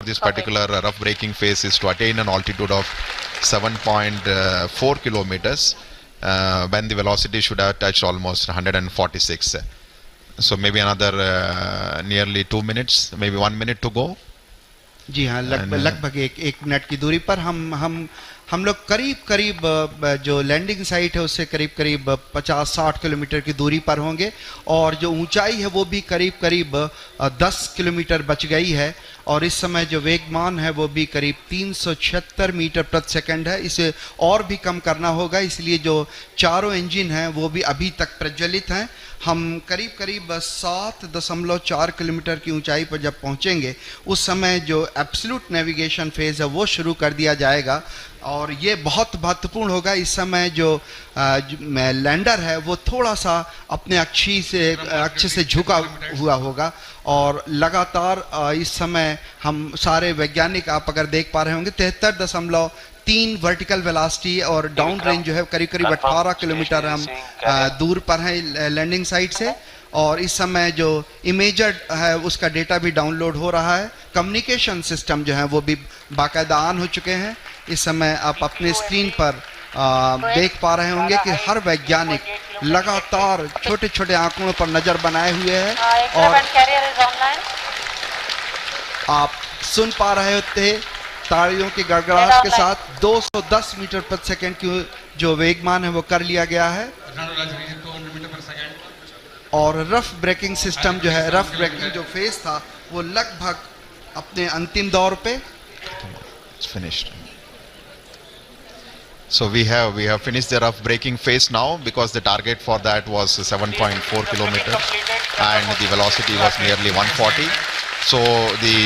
this particular rough braking phase is to attain an altitude of 7.4 kilometers when the velocity should have touched almost 146. So maybe another nearly 2 minutes, maybe 1 minute to go. जी हाँ, लगभग एक minute की दूरी पर हम लोग करीब जो लैंडिंग साइट है उससे करीब 50-60 किलोमीटर की दूरी पर होंगे और जो ऊंचाई है वो भी करीब 10 किलोमीटर बच गई है और इस समय जो वेगमान है वो भी करीब 376 मीटर प्रति सेकंड है। इसे और भी कम करना होगा, इसलिए जो चारों इंजन हैं वो भी अभी तक प्रज्वलित हैं। हम करीब 7.4 किलोमीटर की ऊंचाई पर जब पहुंचेंगे उस समय जो एब्सोल्यूट नेविगेशन फेज है वो शुरू कर दिया जाएगा और ये बहुत महत्वपूर्ण होगा। इस समय जो लैंडर है वो थोड़ा सा अपने अक्ष से झुका हुआ होगा और लगातार इस समय हम सारे वैज्ञानिक, आप अगर देख पा रहे होंगे, 73.3 वर्टिकल वेलोसिटी और डाउन रेंज जो है करीब 18 किलोमीटर हम दूर पर हैं लैंडिंग साइट से और इस समय जो इमेजर है उसका डेटा भी डाउनलोड हो रहा है। कम्युनिकेशन सिस्टम जो है वो भी बाकायदा ऑन हो चुके हैं। इस समय आप अपने स्क्रीन पर देख पा रहे होंगे कि हर वैज्ञानिक लगातार छोटे आंकड़ों पर नजर बनाए हुए है और आप सुन पा रहे होते तालियों की गड़गड़ाहट के साथ 210 मीटर प्रति सेकंड की जो वेगमान है वो कर लिया गया है और रफ ब्रेकिंग सिस्टम जो है, रफ ब्रेकिंग जो फेज था वो लगभग अपने अंतिम दौर पे finished. So we have finished the rough braking phase now because the target for that was 7.4 kilometers and the velocity was nearly 140. So the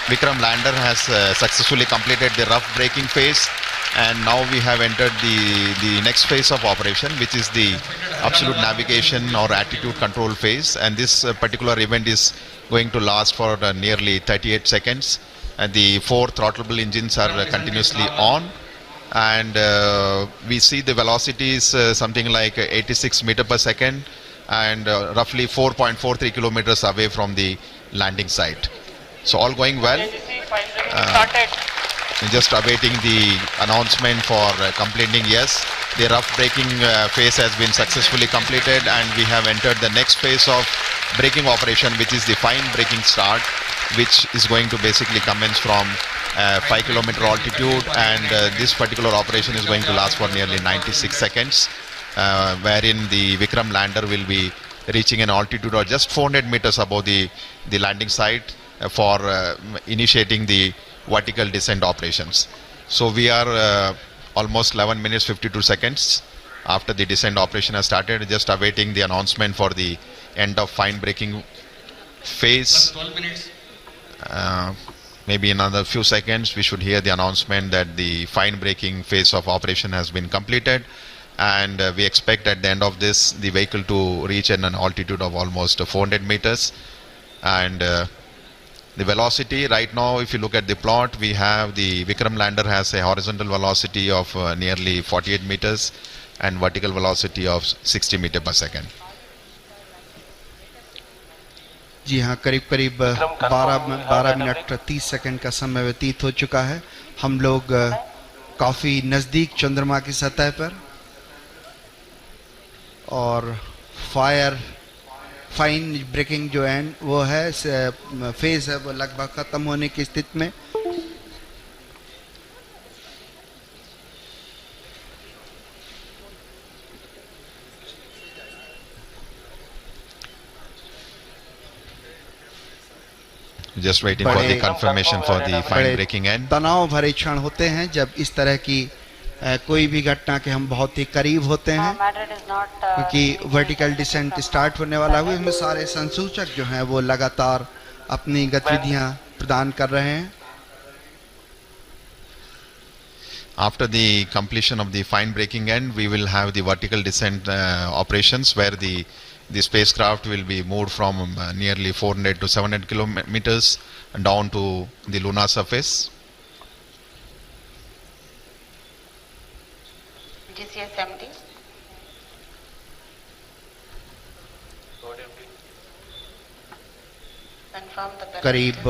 Vikram lander has successfully completed the rough braking phase and now we have entered the next phase of operation, which is the absolute navigation or attitude control phase, and this particular event is going to last for nearly 38 seconds and the 4 throttleable engines are continuously on and we see the velocity is something like 86 meter per second and roughly 4.43 kilometers away from the landing site. So all going well. Just awaiting the announcement for completing. Yes, the rough braking phase has been successfully completed and we have entered the next phase of braking operation, which is the fine braking start, which is going to basically commence from 5 kilometer altitude and this particular operation is going to last for nearly 96 seconds wherein the Vikram lander will be reaching an altitude of just 400 meters above the landing site for initiating the vertical descent operations. So we are almost 11 minutes 52 seconds after the descent operation has started, just awaiting the announcement for the end of fine braking phase. 12 minutes. Maybe in another few seconds we should hear the announcement that the fine braking phase of operation has been completed and we expect at the end of this the vehicle to reach an altitude of almost 400 meters and the velocity right now, if you look at the plot, we have the Vikram lander has a horizontal velocity of nearly 48 meters and vertical velocity of 60 meter per second. जी हाँ, करीब 12 minute 30 second का समय व्यतीत हो चुका है। हम लोग काफ़ी नज़दीक चंद्रमा की सतह पर और फाइन ब्रेकिंग जो एंड वो है फेज है वो लगभग ख़त्म होने की स्थिति में। Just waiting for the confirmation for the fine braking end. तनाव भरे क्षण होते हैं जब इस तरह की कोई भी घटना के हम बहुत ही करीब होते हैं क्योंकि वर्टिकल डिसेंट स्टार्ट होने वाला है। इसमें सारे संसूचक जो हैं वो लगातार अपनी गतिविधियां प्रदान कर रहे हैं। After the completion of the fine braking end, we will have the vertical descent operations where the spacecraft will be moved from nearly 400 to 700 kilometers down to the lunar surface. GCS empty. करीब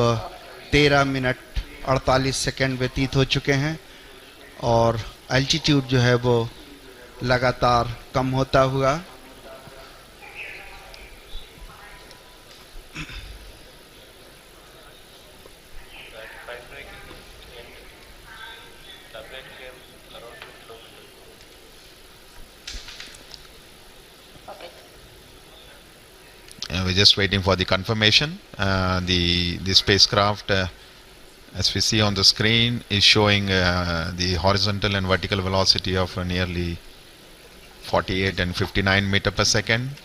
13 minute 48 second व्यतीत हो चुके हैं और altitude जो है वो लगातार कम होता हुआ We're just waiting for the confirmation. The spacecraft, as we see on the screen, is showing the horizontal and vertical velocity of nearly 48 and 59 meter per second.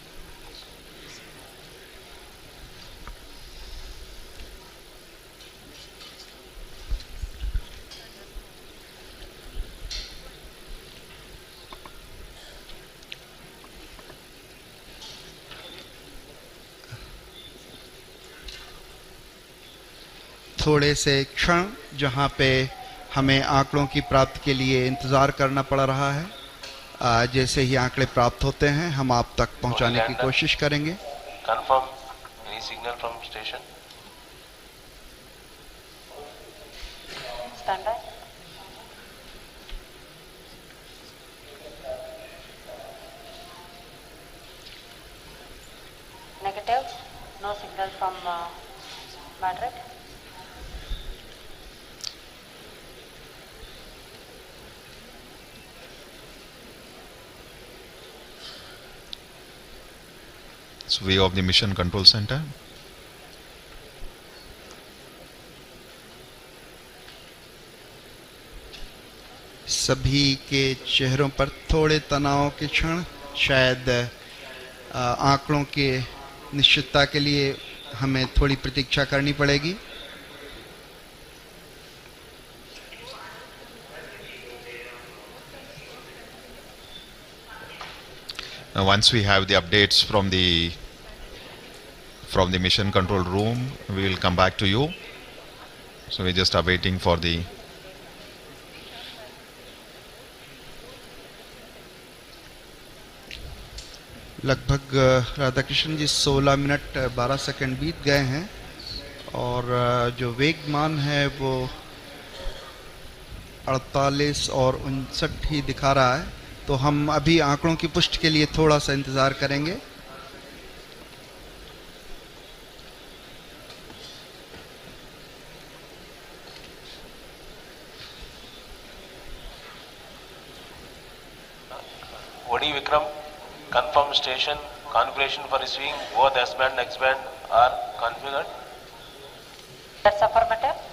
थोड़े से क्षण जहां पे हमें आंकड़ों की प्राप्ति के लिए इंतज़ार करना पड़ रहा है। जैसे ही आंकड़े प्राप्त होते हैं हम आप तक पहुंचाने की कोशिश करेंगे। Confirm any signal from station. Standby. Negative. No signal from Madrid. It's view of the mission control center. सभी के चेहरों पर थोड़े तनाव के क्षण, शायद आंकड़ों के निश्चितता के लिए हमें थोड़ी प्रतीक्षा करनी पड़ेगी। Once we have the updates from the mission control room, we will come back to you. So we're just awaiting for the लगभग राधाकृष्ण जी 16 मिनट 12 सेकंड बीत गए हैं और जो वेगमान है वो 48 और 59 ही दिखा रहा है। तो हम अभी आंकड़ों की पुष्टि के लिए थोड़ा सा इंतज़ार करेंगे। OD Vikram, confirm station configuration for receiving both S band and X band are configured. That's affirmative.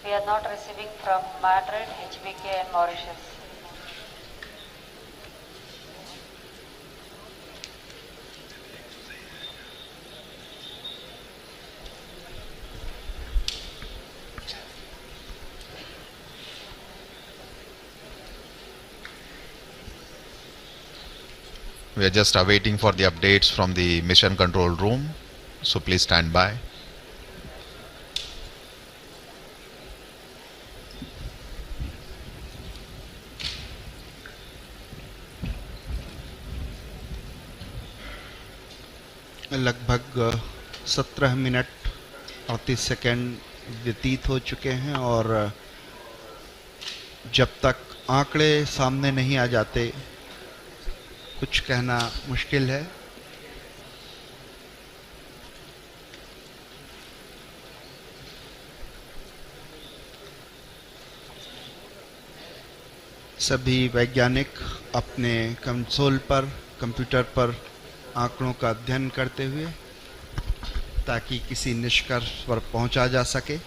We are not receiving from Madrid, HBK and Mauritius. we are just awaiting for the updates from the mission control room. So please stand by. लगभग 17 minute 38 second व्यतीत हो चुके हैं और जब तक आंकड़े सामने नहीं आ जाते कुछ कहना मुश्किल है। सभी वैज्ञानिक अपने कंसोल पर, कंप्यूटर पर आंकड़ों का अध्ययन करते हुए ताकि किसी निष्कर्ष पर पहुंचा जा सके।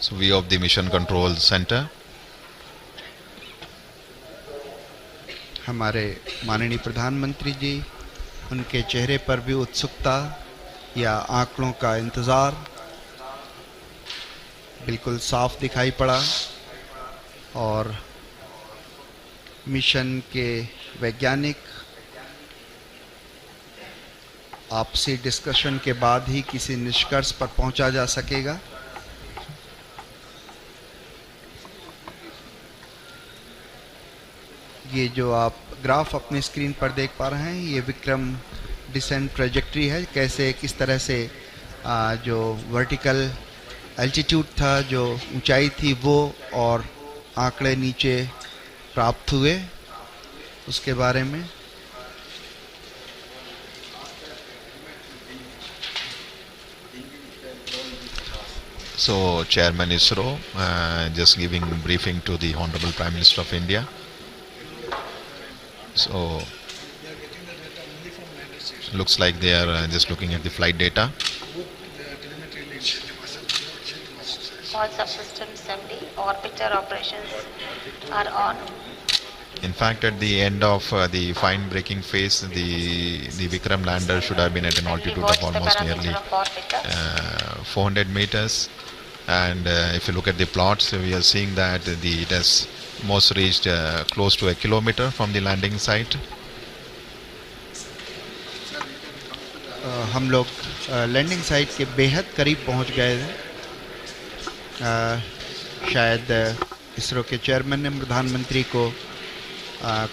So view of the mission control center. हमारे माननीय प्रधानमंत्री जी उनके चेहरे पर भी उत्सुकता या आंकड़ों का इंतज़ार बिल्कुल साफ दिखाई पड़ा और मिशन के वैज्ञानिक आपसी डिस्कशन के बाद ही किसी निष्कर्ष पर पहुंचा जा सकेगा। ये जो आप ग्राफ अपने स्क्रीन पर देख पा रहे हैं, ये विक्रम डिसेंट ट्रेजेक्ट्री है, कैसे किस तरह से जो वर्टिकल एल्टीट्यूड था, जो ऊंचाई थी वो, और आंकड़े नीचे प्राप्त हुए उसके बारे में। So Chairman ISRO just giving briefing to the Honorable Prime Minister of India. So looks like they are just looking at the flight data. All subsystems empty, orbiter operations are on. In fact, at the end of the fine braking phase, the Vikram lander should have been at an altitude of almost nearly 400 meters. And if you look at the plots, we are seeing that it has most reached close to a kilometer from the landing site. हम लोग landing site के बेहद करीब पहुंच गए थे। शायद इसरो के चेयरमैन ने प्रधानमंत्री को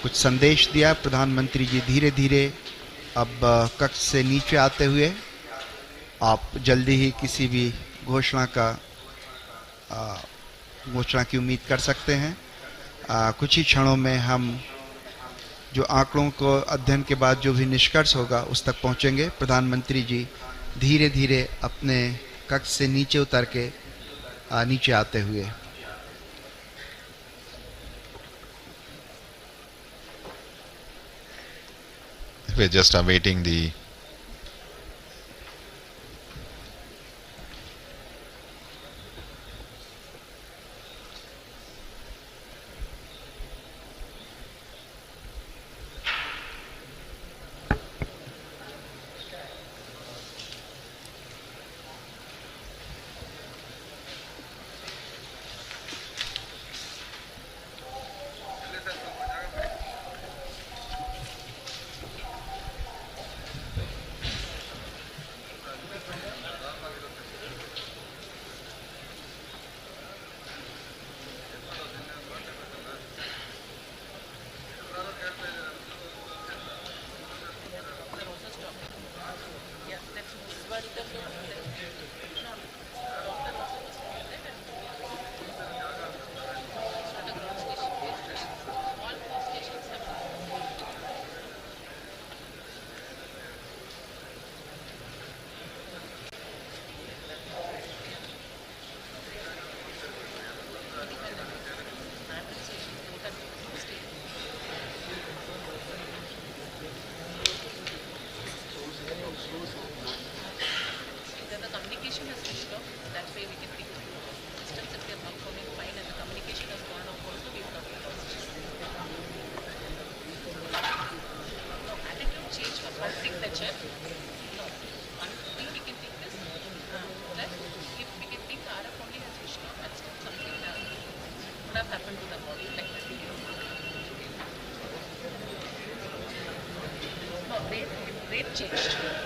कुछ संदेश दिया। प्रधानमंत्री जी धीरे धीरे अब कक्ष से नीचे आते हुए, आप जल्दी ही किसी भी घोषणा की उम्मीद कर सकते हैं। कुछ ही क्षणों में हम जो आंकड़ों को अध्ययन के बाद जो भी निष्कर्ष होगा उस तक पहुंचेंगे। प्रधानमंत्री जी धीरे धीरे अपने कक्ष से नीचे उतर के नीचे आते हुए। We're just awaiting the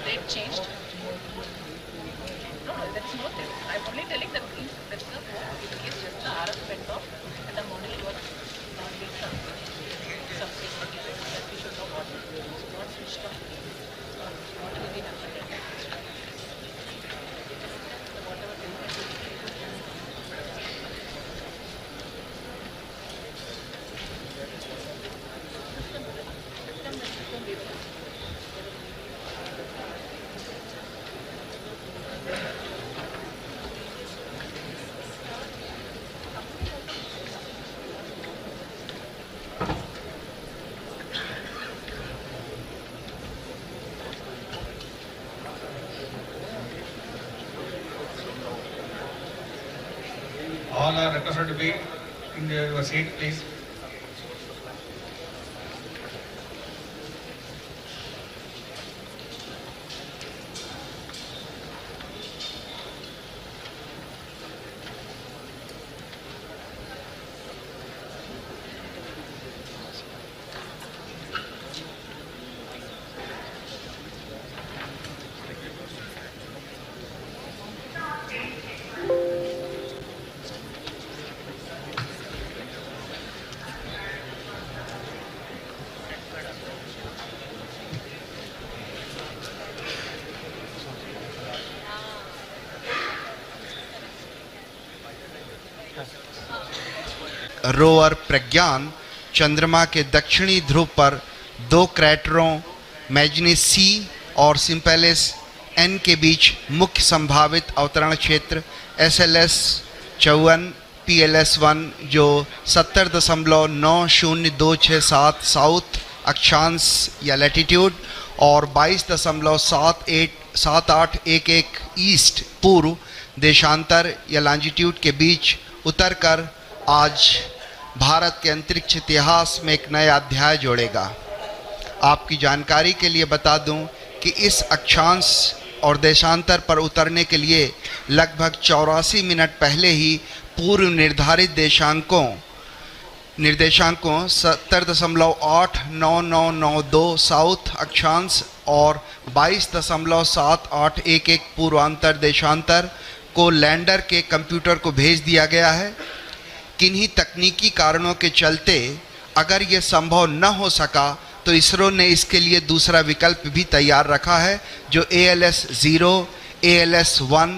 Rate changed. No, that's not it. I'm only telling that that's the in case just the RF went off and the model was not being something that we should know what switched off. What will be happening? All are requested to be in your seat, please. Rover Pragyan चंद्रमा के दक्षिणी ध्रुव पर 2 क्रैटरों manganese सी और सिम्पेलिस N के बीच मुख्य संभावित अवतरण क्षेत्र SLS-54 PLS-1 जो 70.9027 साउथ अक्षांश या लैटिट्यूड और 22.7811 ईस्ट पूर्व देशांतर या लॉन्जिट्यूड के बीच उतरकर आज भारत के अंतरिक्ष इतिहास में एक नया अध्याय जोड़ेगा। आपकी जानकारी के लिए बता दूं कि इस अक्षांश और देशांतर पर उतरने के लिए लगभग 84 मिनट पहले ही पूर्व निर्धारित निर्देशांकों 70.89992 साउथ अक्षांश और 22.7811 पूर्वांतर देशांतर को लैंडर के कंप्यूटर को भेज दिया गया है। किन्हीं तकनीकी कारणों के चलते अगर ये संभव न हो सका तो इसरो ने इसके लिए दूसरा विकल्प भी तैयार रखा है जो ALS-0 ALS-1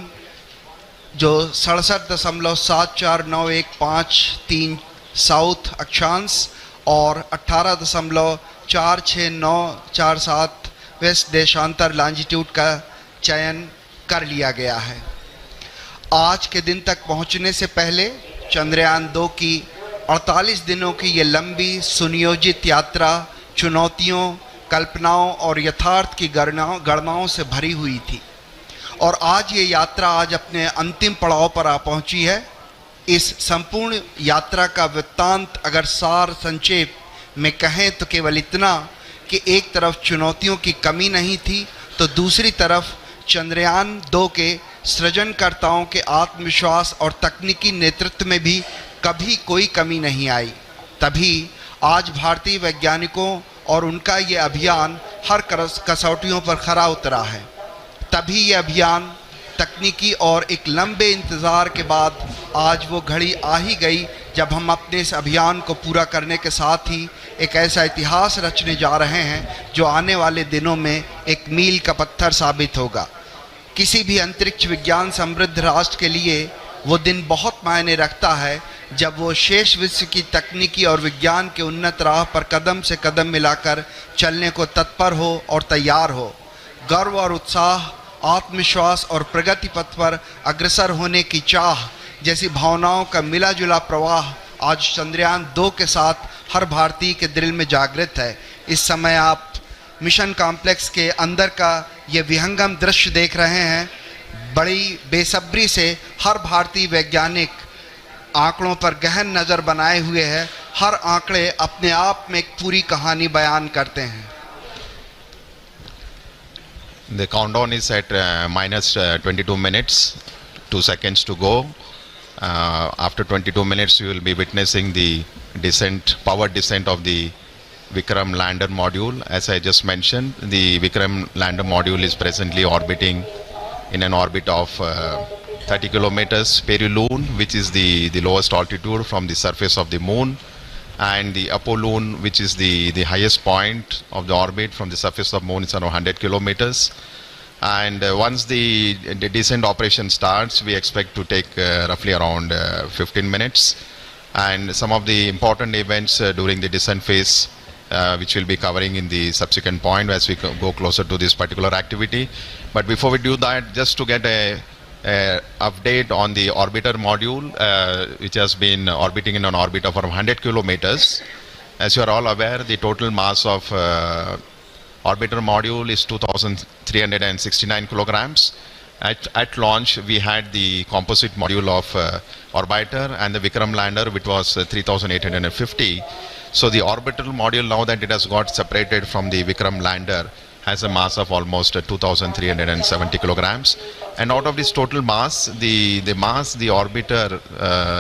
जो 67.74915 साउथ अक्षांश और 18.46947 वेस्ट देशांतर लॉन्जिट्यूड का चयन कर लिया गया है। आज के दिन तक पहुंचने से पहले चंद्रयान 2 की 48 दिनों की ये लंबी सुनियोजित यात्रा चुनौतियों, कल्पनाओं और यथार्थ की गणनाओं से भरी हुई थी और आज ये यात्रा आज अपने अंतिम पड़ाव पर आ पहुंची है। इस संपूर्ण यात्रा का वृत्तांत अगर सार संक्षेप में कहें तो केवल इतना कि एक तरफ चुनौतियों की कमी नहीं थी तो दूसरी तरफ चंद्रयान 2 के सृजनकर्ताओं के आत्मविश्वास और तकनीकी नेतृत्व में भी कभी कोई कमी नहीं आई। तभी आज भारतीय वैज्ञानिकों और उनका ये अभियान हर कसौटियों पर खरा उतरा है। तभी ये अभियान तकनीकी और एक लंबे इंतज़ार के बाद आज वो घड़ी आ ही गई जब हम अपने इस अभियान को पूरा करने के साथ ही एक ऐसा इतिहास रचने जा रहे हैं जो आने वाले दिनों में एक मील का पत्थर साबित होगा। किसी भी अंतरिक्ष विज्ञान समृद्ध राष्ट्र के लिए वो दिन बहुत मायने रखता है जब वो शेष विश्व की तकनीकी और विज्ञान के उन्नत राह पर कदम से कदम मिलाकर चलने को तत्पर हो और तैयार हो। गर्व और उत्साह, आत्मविश्वास और प्रगति पथ पर अग्रसर होने की चाह जैसी भावनाओं का मिला जुला प्रवाह आज चंद्रयान 2 के साथ हर भारतीय के दिल में जागृत है। इस समय आप मिशन कॉम्प्लेक्स के अंदर का ये विहंगम दृश्य देख रहे हैं। बड़ी बेसब्री से हर भारतीय वैज्ञानिक आंकड़ों पर गहन नज़र बनाए हुए है। हर आंकड़े अपने आप में एक पूरी कहानी बयान करते हैं। The countdown is at -22 minutes, 2 seconds to go. After 22 minutes, you will be witnessing the descent, powered descent of the Vikram lander module. As I just mentioned, the Vikram lander module is presently orbiting in an orbit of 30 kilometers perihelion, which is the lowest altitude from the surface of the moon, and the apolune, which is the highest point of the orbit from the surface of moon, is around 100 kilometers. And once the descent operation starts, we expect to take roughly around 15 minutes. And some of the important events during the descent phase, which we'll be covering in the subsequent point as we go closer to this particular activity. But before we do that, just to get a update on the orbiter module, which has been orbiting in an orbit of around 100 kilometers. As you are all aware, the total mass of orbiter module is 2,369 kilograms. At launch, we had the composite module of orbiter and the Vikram lander, which was 3,850. So the orbital module, now that it has got separated from the Vikram lander, has a mass of almost 2,370 kilograms. And out of this total mass, the orbiter,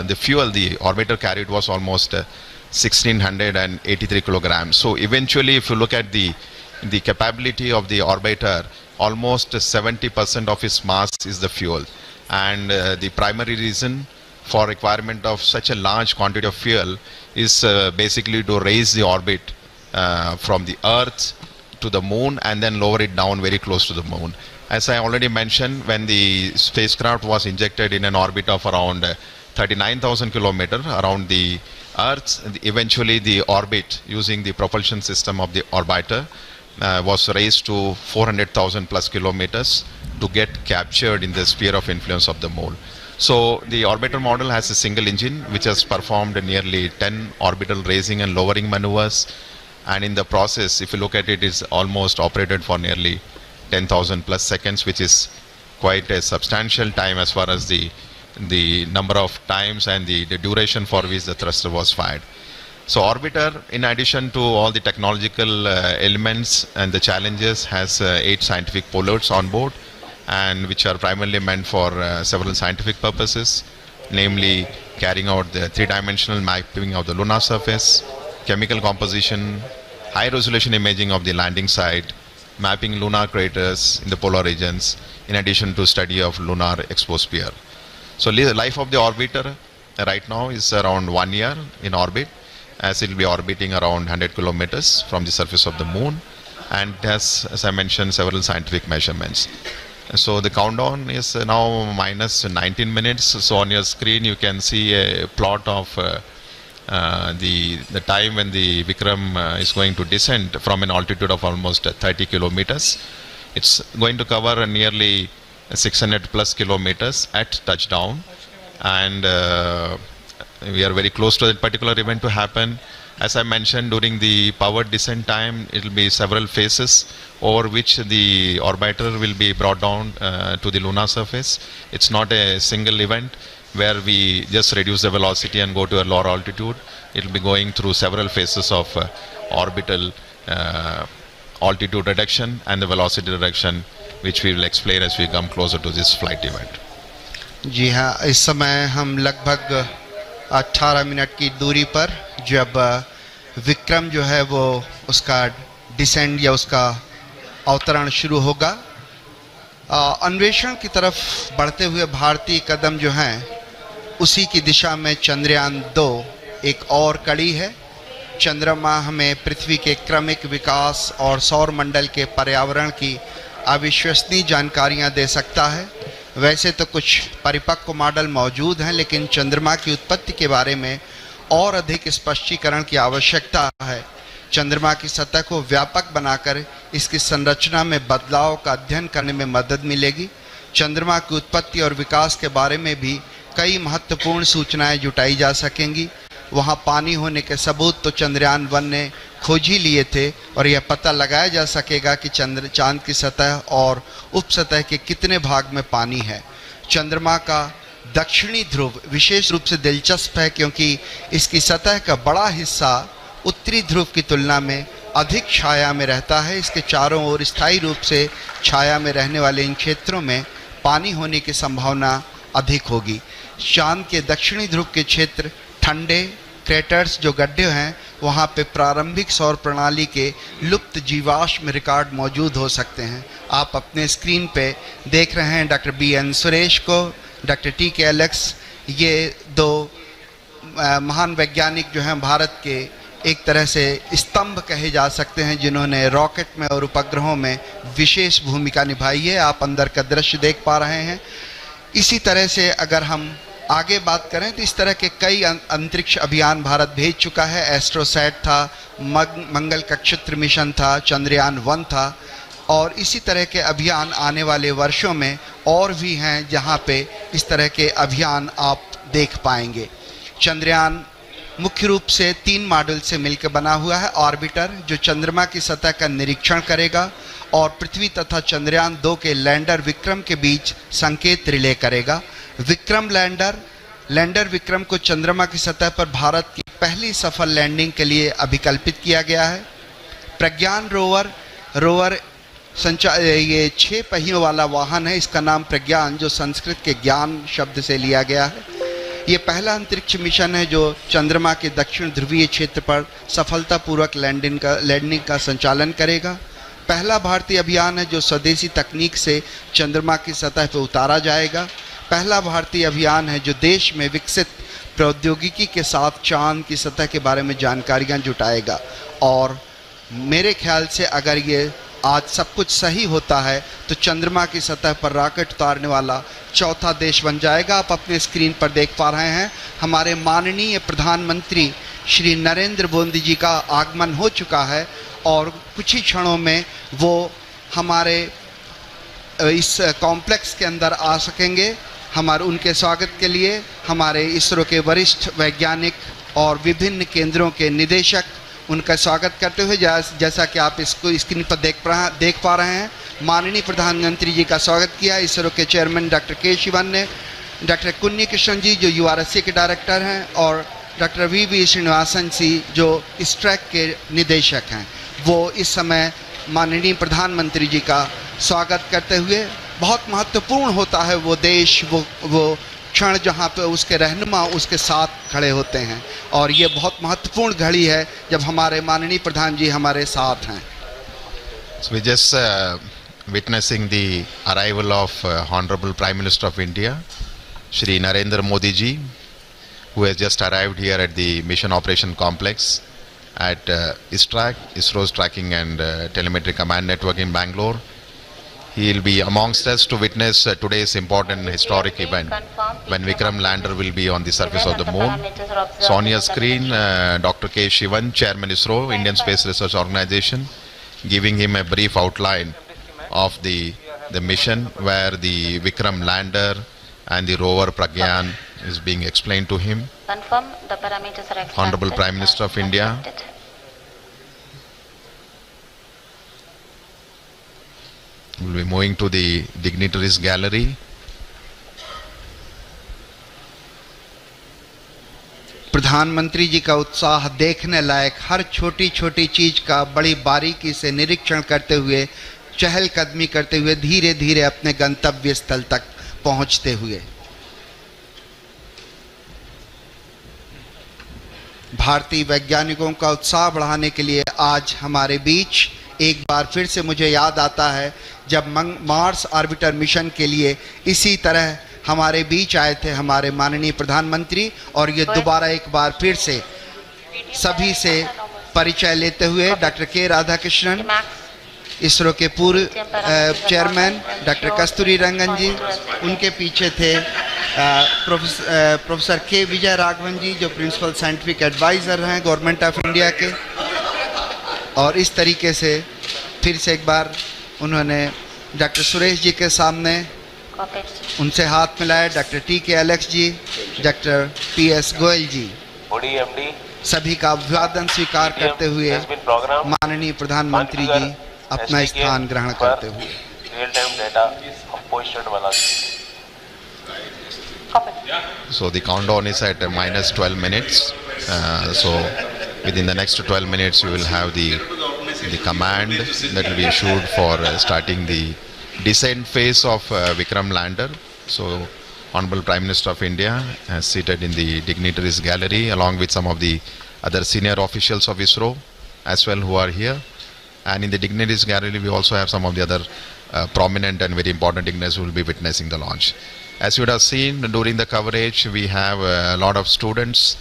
the fuel the orbiter carried was almost 1,683 kilograms. So eventually, if you look at the capability of the orbiter, almost 70% of its mass is the fuel. And the primary reason for requirement of such a large quantity of fuel is basically to raise the orbit from the Earth to the moon and then lower it down very close to the moon. As I already mentioned, when the spacecraft was injected in an orbit of around 39,000 kilometers around the Earth, eventually the orbit using the propulsion system of the orbiter was raised to 400,000 plus kilometers to get captured in the sphere of influence of the moon. So the orbiter model has a single engine which has performed nearly 10 orbital raising and lowering maneuvers, and in the process, if you look at it, it's almost operated for nearly 10,000 plus seconds, which is quite a substantial time as far as the number of times and the duration for which the thruster was fired. So orbiter, in addition to all the technological elements and the challenges, has 8 scientific payloads on board, and which are primarily meant for several scientific purposes, namely carrying out the 3-dimensional mapping of the lunar surface, chemical composition, high resolution imaging of the landing site, mapping lunar craters in the polar regions, in addition to study of lunar exosphere. So the life of the orbiter right now is around 1 year in orbit, as it will be orbiting around 100 kilometers from the surface of the moon, and has, as I mentioned, several scientific measurements. So the countdown is now minus 19 minutes. So on your screen you can see a plot of the time when the Vikram is going to descend from an altitude of almost 30 kilometers. It's going to cover nearly 600 plus kilometers at touchdown, and we are very close to that particular event to happen. As I mentioned, during the powered descent time, it will be several phases over which the orbiter will be brought down to the lunar surface. It's not a single event where we just reduce the velocity and go to a lower altitude. It will be going through several phases of orbital altitude reduction and the velocity reduction, which we will explain as we come closer to this flight event. जी हाँ, इस समय हम लगभग 18 minute की दूरी पर जब विक्रम जो है वो उसका डिसेंड या उसका अवतरण शुरू होगा, अन्वेषण की तरफ बढ़ते हुए भारतीय कदम जो हैं उसी की दिशा में चंद्रयान 2 एक और कड़ी है। चंद्रमा हमें पृथ्वी के क्रमिक विकास और सौर मंडल के पर्यावरण की अविश्वसनीय जानकारियां दे सकता है। वैसे तो कुछ परिपक्व मॉडल मौजूद हैं, लेकिन चंद्रमा की उत्पत्ति के बारे में और अधिक स्पष्टीकरण की आवश्यकता है। चंद्रमा की सतह को व्यापक बनाकर इसकी संरचना में बदलाव का अध्ययन करने में मदद मिलेगी। चंद्रमा की उत्पत्ति और विकास के बारे में भी कई महत्वपूर्ण सूचनाएं जुटाई जा सकेंगी। वहाँ पानी होने के सबूत तो चंद्रयान 1 ने खोज ही लिए थे, और यह पता लगाया जा सकेगा कि चांद की सतह और उपसतह के कितने भाग में पानी है। चंद्रमा का दक्षिणी ध्रुव विशेष रूप से दिलचस्प है, क्योंकि इसकी सतह का बड़ा हिस्सा उत्तरी ध्रुव की तुलना में अधिक छाया में रहता है। इसके चारों ओर स्थायी रूप से छाया में रहने वाले इन क्षेत्रों में पानी होने की संभावना अधिक होगी। चांद के दक्षिणी ध्रुव के क्षेत्र ठंडे क्रेटर्स जो गड्ढे हैं, वहाँ पे प्रारंभिक सौर प्रणाली के लुप्त जीवाश्म रिकॉर्ड मौजूद हो सकते हैं। आप अपने स्क्रीन पे देख रहे हैं डॉक्टर BN सुरेश को, डॉक्टर TK एलेक्स, ये 2 महान वैज्ञानिक जो हैं भारत के एक तरह से स्तंभ कहे जा सकते हैं, जिन्होंने रॉकेट में और उपग्रहों में विशेष भूमिका निभाई है। आप अंदर का दृश्य देख पा रहे हैं। इसी तरह से अगर हम आगे बात करें तो इस तरह के कई अंतरिक्ष अभियान भारत भेज चुका है। एस्ट्रोसैट था, मंगल कक्षत्र मिशन था, चंद्रयान 1 था, और इसी तरह के अभियान आने वाले वर्षों में और भी हैं जहां पे इस तरह के अभियान आप देख पाएंगे। चंद्रयान मुख्य रूप से 3 मॉड्यूल से मिलकर बना हुआ है। ऑर्बिटर जो चंद्रमा की सतह का निरीक्षण करेगा और पृथ्वी तथा चंद्रयान 2 के लैंडर विक्रम के बीच संकेत रिले करेगा। विक्रम लैंडर विक्रम को चंद्रमा की सतह पर भारत की पहली सफल लैंडिंग के लिए अभिकल्पित किया गया है। प्रज्ञान रोवर ये 6 पहियों वाला वाहन है। इसका नाम प्रज्ञान, जो संस्कृत के ज्ञान शब्द से लिया गया है। ये पहला अंतरिक्ष मिशन है जो चंद्रमा के दक्षिण ध्रुवीय क्षेत्र पर सफलतापूर्वक लैंडिंग का संचालन करेगा। पहला भारतीय अभियान है जो स्वदेशी तकनीक से चंद्रमा की सतह पर उतारा जाएगा। पहला भारतीय अभियान है जो देश में विकसित प्रौद्योगिकी के साथ चांद की सतह के बारे में जानकारियां जुटाएगा। और मेरे ख्याल से अगर ये आज सब कुछ सही होता है तो चंद्रमा की सतह पर रॉकेट उतारने वाला चौथा देश बन जाएगा। आप अपने स्क्रीन पर देख पा रहे हैं हमारे माननीय प्रधानमंत्री श्री नरेंद्र मोदी जी का आगमन हो चुका है और कुछ ही क्षणों में वो हमारे इस कॉम्प्लेक्स के अंदर आ सकेंगे। हमारे उनके स्वागत के लिए हमारे इसरो के वरिष्ठ वैज्ञानिक और विभिन्न केंद्रों के निदेशक उनका स्वागत करते हुए जैसा कि आप इसको स्क्रीन पर देख पा रहे हैं, माननीय प्रधानमंत्री जी का स्वागत किया इसरो के चेयरमैन डॉक्टर के शिवन ने, डॉक्टर कुन्नी कृष्णन जी जो यूआरएससी के डायरेक्टर हैं और डॉक्टर वी श्रीनिवासन जी जो इस ट्रैक के निदेशक हैं, वो इस समय माननीय प्रधानमंत्री जी का स्वागत करते हुए, बहुत महत्वपूर्ण होता है वो देश, वो क्षण जहाँ पे उसके रहनुमा उसके साथ खड़े होते हैं और ये बहुत महत्वपूर्ण घड़ी है जब हमारे माननीय प्रधान जी हमारे साथ हैं। So we just witnessing the arrival of Honorable Prime Minister of India, Shri Narendra Modi ji, who has just arrived here at the Mission Operation Complex at ISRO's Tracking and Telemetry Command Network in Bangalore. He will be amongst us to witness today's important historic event when Vikram lander will be on the surface of the moon. So on your screen, Dr. K. Shivan, Chairman ISRO, Indian Space Research Organization, giving him a brief outline of the mission where the Vikram lander and the rover Chandrayaan is being explained to him. Confirm the parameters are extracted. Honorable Prime Minister of India. We will be moving to the dignitaries gallery. प्रधानमंत्री जी का उत्साह देखने लायक, हर छोटी छोटी चीज का बड़ी बारीकी से निरीक्षण करते हुए, चहलकदमी करते हुए धीरे धीरे अपने गंतव्य स्थल तक पहुंचते हुए। भारतीय वैज्ञानिकों का उत्साह बढ़ाने के लिए आज हमारे बीच एक बार फिर से मुझे याद आता है जब मार्स ऑर्बिटर मिशन के लिए इसी तरह हमारे बीच आए थे हमारे माननीय प्रधानमंत्री, और ये दोबारा एक बार फिर से सभी से परिचय लेते हुए डॉक्टर के राधाकृष्णन, इसरो के पूर्व चेयरमैन डॉक्टर कस्तूरी रंगन जी, उनके पीछे थे प्रोफेसर के विजय राघवन जी जो प्रिंसिपल साइंटिफिक एडवाइज़र हैं गवर्नमेंट ऑफ इंडिया के, और इस तरीके से फिर से एक बार उन्होंने डॉक्टर सुरेश जी के सामने उनसे हाथ मिलाए, डॉक्टर टी के एलेक्स जी, डॉक्टर पी एस गोयल जी, सभी का अभिवादन स्वीकार करते हुए माननीय प्रधानमंत्री जी अपना स्थान ग्रहण करते हुए। So the countdown is at minus 12 minutes. So within the next 12 minutes you will have the command that will be issued for starting the descent phase of Vikram lander. So Honorable Prime Minister of India is seated in the dignitaries gallery along with some of the other senior officials of ISRO as well who are here. And in the dignitaries gallery we also have some of the other prominent and very important dignitaries who will be witnessing the launch. As you would have seen during the coverage, we have a lot of students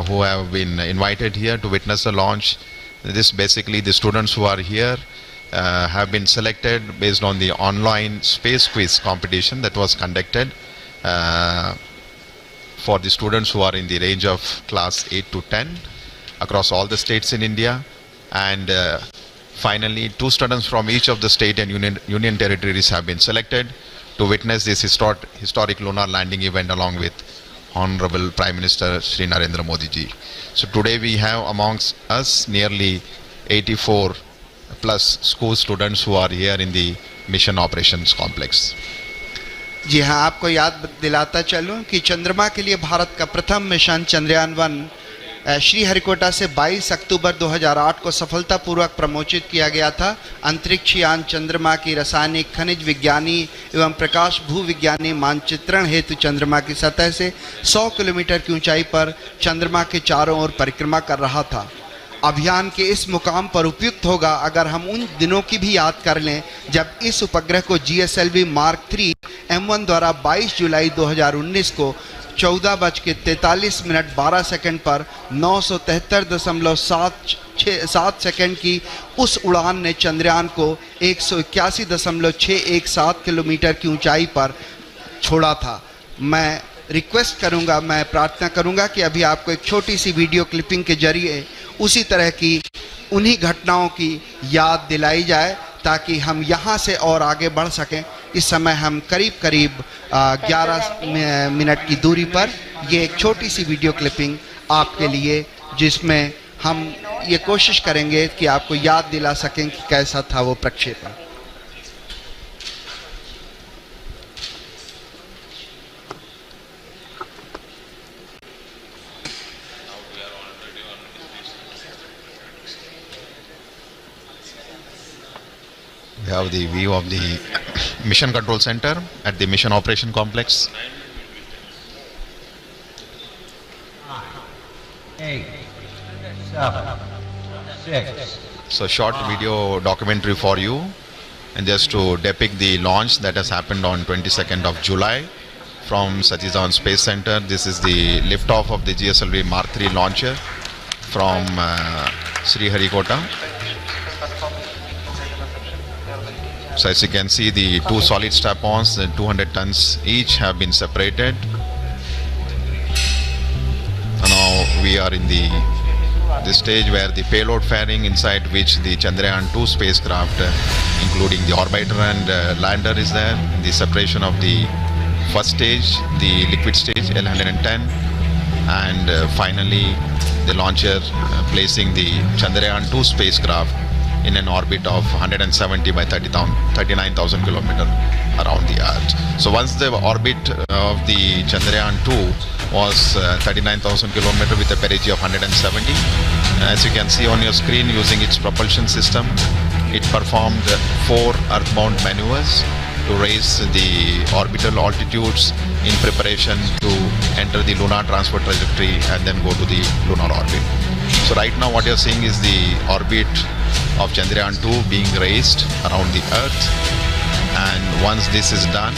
who have been invited here to witness the launch. This basically the students who are here have been selected based on the online space quiz competition that was conducted for the students who are in the range of class 8 to 10 across all the states in India. And finally, 2 students from each of the state and union territories have been selected to witness this historic lunar landing event along with Honorable Prime Minister Shri Narendra Modi ji. So today we have amongst us nearly 84 plus school students who are here in the Mission Operations Complex. जी हाँ, आपको याद दिलाता चलूँ कि चंद्रमा के लिए भारत का प्रथम मिशन चंद्रयान 1 श्रीहरिकोटा से 22 अक्टूबर 2008 को सफलतापूर्वक प्रमोचित किया गया था। अंतरिक्ष यान चंद्रमा की रासायनिक, खनिज विज्ञानी एवं प्रकाश भूविज्ञानी मानचित्रण हेतु चंद्रमा की सतह से 100 किलोमीटर की ऊंचाई पर चंद्रमा के चारों ओर परिक्रमा कर रहा था। अभियान के इस मुकाम पर उपयुक्त होगा अगर हम उन दिनों की भी याद कर लें जब इस उपग्रह को GSLV Mark 3 M1 द्वारा 22 जुलाई 2019 को 14:43 पर 973.7 सेकंड की उस उड़ान ने चंद्रयान को 181.617 किलोमीटर की ऊंचाई पर छोड़ा था। मैं रिक्वेस्ट करूंगा, मैं प्रार्थना करूंगा कि अभी आपको एक छोटी सी वीडियो क्लिपिंग के जरिए उसी तरह की उन्हीं घटनाओं की याद दिलाई जाए ताकि हम यहाँ से और आगे बढ़ सकें। इस समय हम करीब 11 मिनट की दूरी पर ये एक छोटी सी वीडियो क्लिपिंग आपके लिए, जिसमें हम ये कोशिश करेंगे कि आपको याद दिला सकें कि कैसा था वो प्रक्षेपण। We have the view of the Mission Control Center at the Mission Operation Complex. 8, 7, 6. So short video documentary for you, and just to depict the launch that has happened on 22nd of July from Satish Dhawan Space Center. This is the liftoff of the GSLV Mark III launcher from Sriharikota. So as you can see, the two solid strap-ons, 200 tons each, have been separated. And now we are in the stage where the payload fairing, inside which the Chandrayaan-2 spacecraft, including the orbiter and lander, is there. The separation of the first stage, the liquid stage L110, and finally the launcher placing the Chandrayaan-2 spacecraft in an orbit of 170 by 39,000 kilometers around the Earth. So once the orbit of the Chandrayaan-2 was 39,000 kilometers with a perigee of 170, as you can see on your screen, using its propulsion system, it performed 4 earthbound maneuvers to raise the orbital altitudes in preparation to enter the lunar transfer trajectory and then go to the lunar orbit. So right now what you're seeing is the orbit of Chandrayaan-2 being raised around the Earth, and once this is done,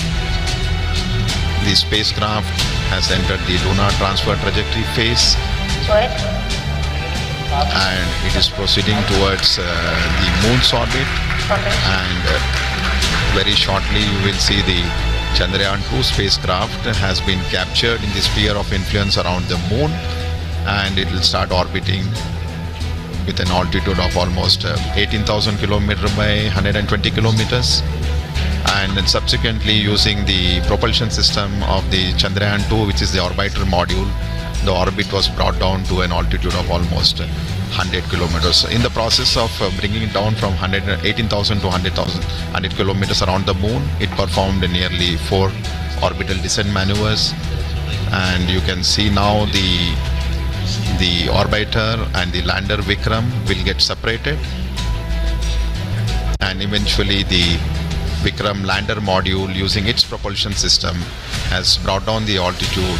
the spacecraft has entered the lunar transfer trajectory phase and it is proceeding towards the moon's orbit, and very shortly you will see the Chandrayaan-2 spacecraft has been captured in the sphere of influence around the moon, and it will start orbiting with an altitude of almost 18,000 kilometers by 120 kilometers, and then subsequently using the propulsion system of the Chandrayaan-2, which is the orbiter module, the orbit was brought down to an altitude of almost 100 kilometers. In the process of bringing it down from 18,000 to 100 kilometers around the moon, it performed nearly 4 orbital descent maneuvers, and you can see now the orbiter and the lander Vikram will get separated, and eventually the Vikram lander module, using its propulsion system, has brought down the altitude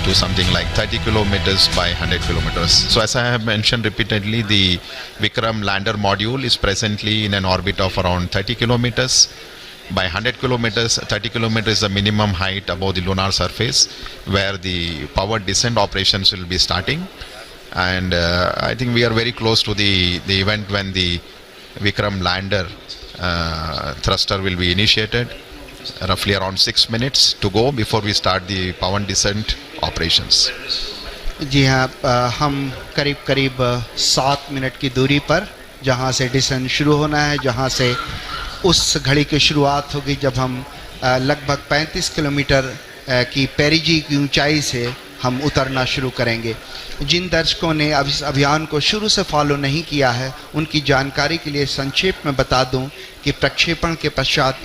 to something like 30 kilometers by 100 kilometers. So as I have mentioned repeatedly, the Vikram lander module is presently in an orbit of around 30 kilometers. By 100 kilometers, 30 kilometers is the minimum height above the lunar surface where the powered descent operations will be starting. And I think we are very close to the event when the Vikram lander thruster will be initiated. Roughly around 6 minutes to go before we start the powered descent operations. जी हाँ, हम करीब 7 minute की दूरी पर जहाँ से decent शुरू होना है, जहाँ से उस घड़ी की शुरुआत होगी जब हम लगभग 35 किलोमीटर की पेरिजी की ऊंचाई से हम उतरना शुरू करेंगे। जिन दर्शकों ने इस अभियान को शुरू से फॉलो नहीं किया है, उनकी जानकारी के लिए संक्षेप में बता दूं कि प्रक्षेपण के पश्चात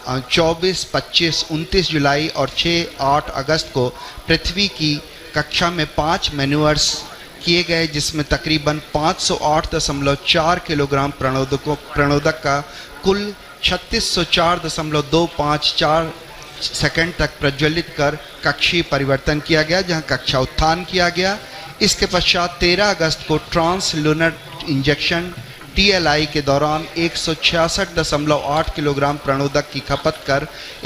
24, 25, 29 जुलाई और 6-8 अगस्त को पृथ्वी की कक्षा में 5 मैन्यूअर्स किए गए, जिसमें तकरीबन 508.4 किलोग्राम प्रणोदक का कुल 3604.254 सेकंड तक प्रज्वलित कर कक्षीय परिवर्तन किया गया, जहां कक्षा उत्थान किया गया। इसके पश्चात 13 अगस्त को ट्रांस लूनर इंजेक्शन TLI के दौरान 166.8 किलोग्राम प्रणोदक की खपत कर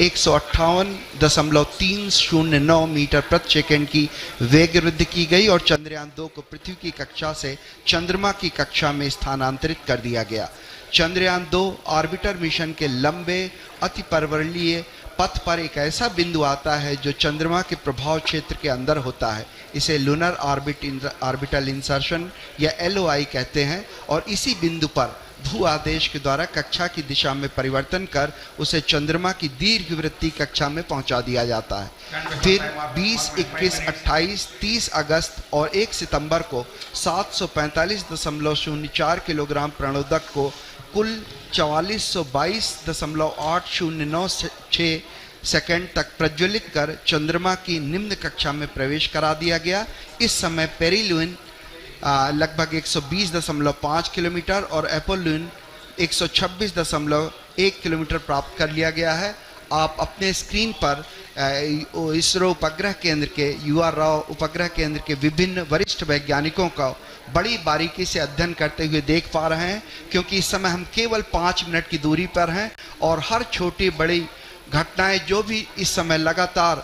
158.309 मीटर प्रति सेकंड की वेग वृद्धि की गई और चंद्रयान-2 को पृथ्वी की कक्षा से चंद्रमा की कक्षा में स्थानांतरित कर दिया गया। चंद्रयान-2 ऑर्बिटर मिशन के लंबे, अति पर्वणीय पथ पर एक ऐसा बिंदु आता है जो चंद्रमा के प्रभाव क्षेत्र के अंदर होता है। इसे लूनर ऑर्बिटल इंसर्शन या LOI कहते हैं। और इसी बिंदु पर भू आदेश के द्वारा कक्षा की दिशा में परिवर्तन कर उसे चंद्रमा की दीर्घवृत्तीय कक्षा में पहुंचा दिया जाता है। फिर 20, 21, 28, 30 अगस्त और 1 सितंबर को 745.04 किलोग्राम प्रणोदक को कुल 4422.809 सेकंड तक प्रज्वलित कर चंद्रमा की निम्न कक्षा में प्रवेश करा दिया गया। इस समय पेरिलुइन लगभग 120.5 किलोमीटर और एपोलुइन 126.1 किलोमीटर प्राप्त कर लिया गया है। आप अपने स्क्रीन पर इसरो उपग्रह केंद्र के UR राव उपग्रह केंद्र के विभिन्न वरिष्ठ वैज्ञानिकों का बड़ी बारीकी से अध्ययन करते हुए देख पा रहे हैं, क्योंकि इस समय हम केवल 5 मिनट की दूरी पर हैं और हर छोटी बड़ी घटनाएं जो भी इस समय लगातार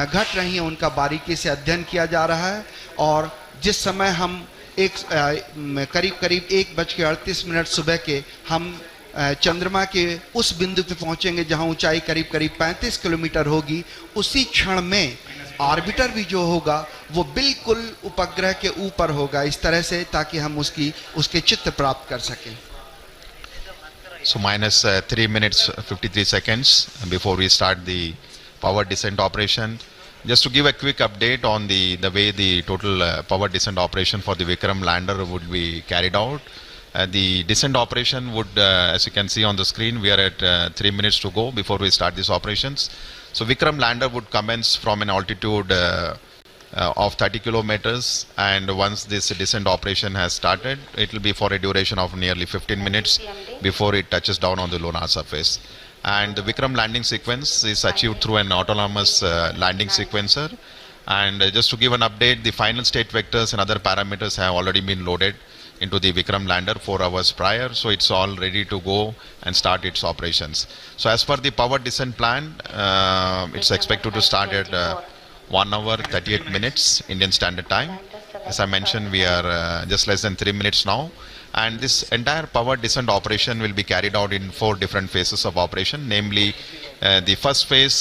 घट रही हैं उनका बारीकी से अध्ययन किया जा रहा है। और जिस समय हम करीब 1:38 सुबह के हम चंद्रमा के उस बिंदु पे पहुंचेंगे जहां ऊंचाई करीब 35 किलोमीटर होगी, उसी क्षण में ऑर्बिटर भी जो होगा वो बिल्कुल उपग्रह के ऊपर होगा, इस तरह से ताकि हम उसके चित्र प्राप्त कर सकें। So minus 3 minutes 53 seconds before we start the power descent operation. Just to give a quick update on the way the total power descent operation for the Vikram lander would be carried out. The descent operation would, as you can see on the screen, we are at 3 minutes to go before we start these operations. So Vikram lander would commence from an altitude of 30 kilometers, and once this descent operation has started, it will be for a duration of nearly 15 minutes before it touches down on the lunar surface. And the Vikram landing sequence is achieved through an autonomous landing sequencer. And just to give an update, the final state vectors and other parameters have already been loaded into the Vikram lander 4 hours prior, so it's all ready to go and start its operations. So as per the power descent plan, it's expected to start at 1 hour 38 minutes Indian Standard Time. As I mentioned, we are just less than 3 minutes now, and this entire power descent operation will be carried out in 4 different phases of operation, namely the first phase,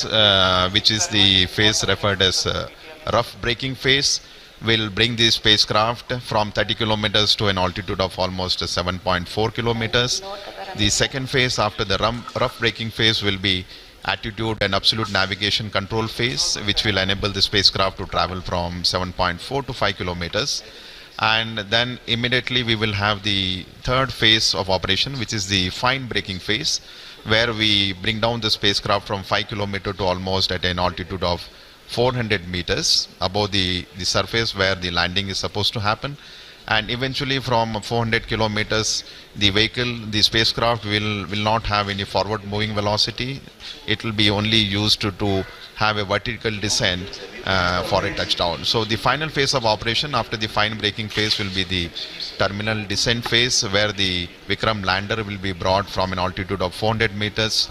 which is the phase referred as rough braking phase, will bring the spacecraft from 30 kilometers to an altitude of almost 7.4 kilometers. The second phase after the rough braking phase will be attitude and absolute navigation control phase, which will enable the spacecraft to travel from 7.4 to 5 kilometers. And then immediately we will have the third phase of operation, which is the fine braking phase, where we bring down the spacecraft from 5 kilometers to almost at an altitude of 400 meters above the surface where the landing is supposed to happen. And eventually from 400 kilometers, the spacecraft will not have any forward moving velocity. It will be only used to have a vertical descent for a touchdown. So the final phase of operation after the fine braking phase will be the terminal descent phase, where the Vikram lander will be brought from an altitude of 400 meters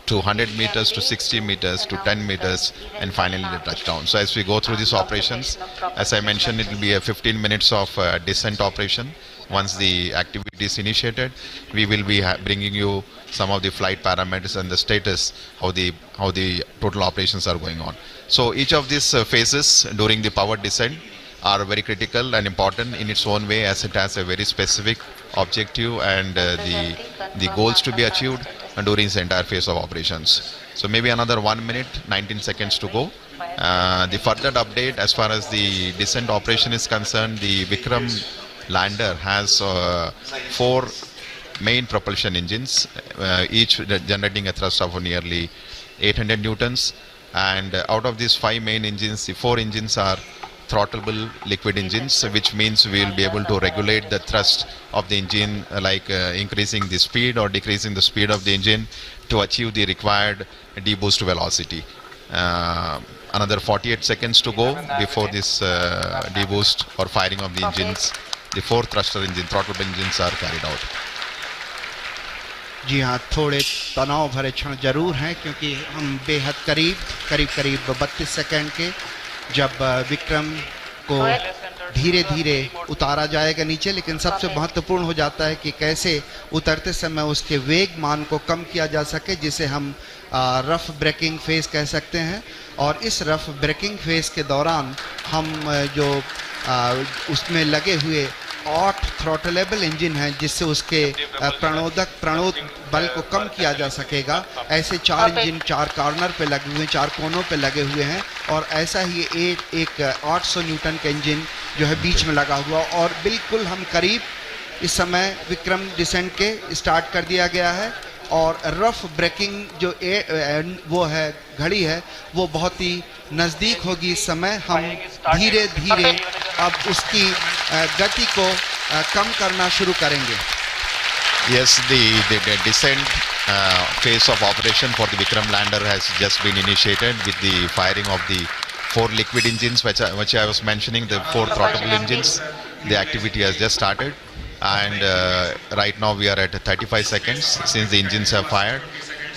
to 100 meters to 60 meters to 10 meters and finally the touchdown. So as we go through these operations, as I mentioned, it will be a 15 minutes of descent operation. Once the activity is initiated, we will be bringing you some of the flight parameters and the status, how the total operations are going on. So each of these phases during the power descent are very critical and important in its own way, as it has a very specific objective and the goals to be achieved during this entire phase of operations. So maybe another 1 minute 19 seconds to go. The further update as far as the descent operation is concerned, the Vikram lander has 4 main propulsion engines, each generating a thrust of nearly 800 newtons. And out of these 5 main engines, the 4 engines are throttleable liquid engines, which means we will be able to regulate the thrust of the engine, like increasing the speed or decreasing the speed of the engine to achieve the required deboost velocity. Another 48 seconds to go before this deboost or firing of the engines. The 4 thruster engine, throttleable engines are carried out. जी हाँ, थोड़े तनाव भरे क्षण जरूर हैं, क्योंकि हम बेहद करीब 32 सेकंड के जब विक्रम को धीरे धीरे उतारा जाएगा नीचे, लेकिन सबसे महत्वपूर्ण हो जाता है कि कैसे उतरते समय उसके वेग मान को कम किया जा सके, जिसे हम रफ ब्रेकिंग फेज कह सकते हैं। और इस रफ ब्रेकिंग फेज के दौरान हम जो उसमें लगे हुए 8 थ्रॉटलेबल इंजन हैं जिससे उसके प्रणोद बल को कम किया जा सकेगा। ऐसे 4 इंजन 4 कॉर्नर पे लगे हुए हैं, 4 कोनों पे लगे हुए हैं। और ऐसा ही एक 800 न्यूटन का इंजन जो है बीच में लगा हुआ। और बिल्कुल हम करीब इस समय विक्रम डिसेंट के स्टार्ट कर दिया गया है। और रफ ब्रेकिंग जो वो है घड़ी है वो बहुत ही नज़दीक होगी। इस समय हम धीरे धीरे अब उसकी गति को कम करना शुरू करेंगे। Yes, the descent phase of operation for the Vikram lander has just been initiated with the firing of the 4 liquid engines which I was mentioning, the 4 throttleable engines. The activity has just started, and right now we are at 35 seconds since the engines have fired.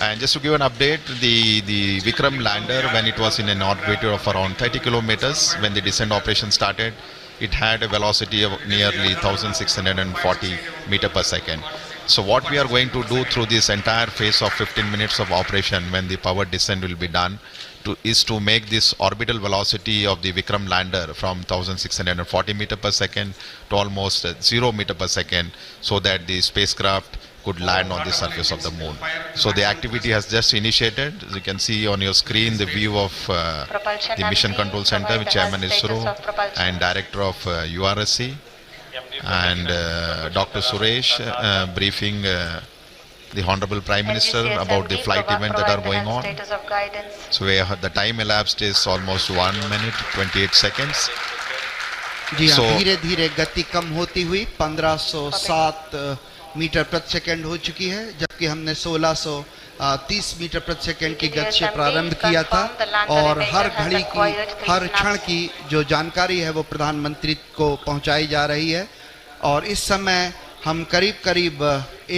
And just to give an update, the Vikram lander, when it was in an orbit of around 30 kilometers, when the descent operation started, it had a velocity of nearly 1640 meter per second. So what we are going to do through this entire phase of 15 minutes of operation, when the powered descent will be done, is to make this orbital velocity of the Vikram lander from 1640 meter per second to almost 0 meter per second, so that the spacecraft could land on the surface of the moon. So the activity has just initiated. As you can see on your screen the view of the Mission Control Center, which Chairman ISRO and Director of URSC, and Dr. Suresh briefing the Honorable Prime Minister about the flight event that are going on. So the time elapsed is almost 1 minute 28 seconds. जी हाँ, धीरे धीरे गति कम होती हुई 1507 metre प्रति second हो चुकी है, जबकि हमने 1630 मीटर प्रति सेकंड की गति से प्रारंभ किया था। और हर घड़ी की हर क्षण की जो जानकारी है वो प्रधानमंत्री को पहुंचाई जा रही है। और इस समय हम करीब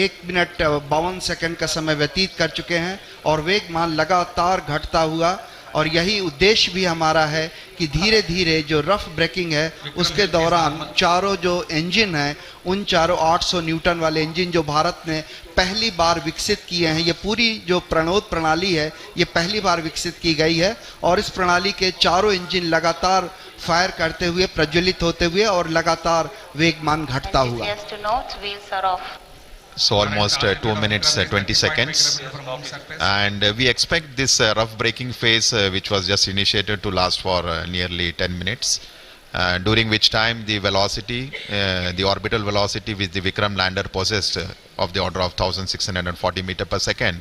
1 मिनट 52 सेकंड का समय व्यतीत कर चुके हैं और वेगमान लगातार घटता हुआ। और यही उद्देश्य भी हमारा है कि धीरे धीरे जो रफ ब्रेकिंग है उसके दौरान चारों जो इंजन हैं, उन चारों 800 न्यूटन वाले इंजन जो भारत ने पहली बार विकसित किए हैं, ये पूरी जो प्रणोद प्रणाली है ये पहली बार विकसित की गई है। और इस प्रणाली के चारों इंजन लगातार फायर करते हुए, प्रज्वलित होते हुए और लगातार वेगमान घटता हुआ। So almost 2 minutes 20 seconds, and we expect this rough braking phase which was just initiated to last for nearly 10 minutes, during which time the velocity, the orbital velocity which the Vikram lander possessed of the order of 1640 meter per second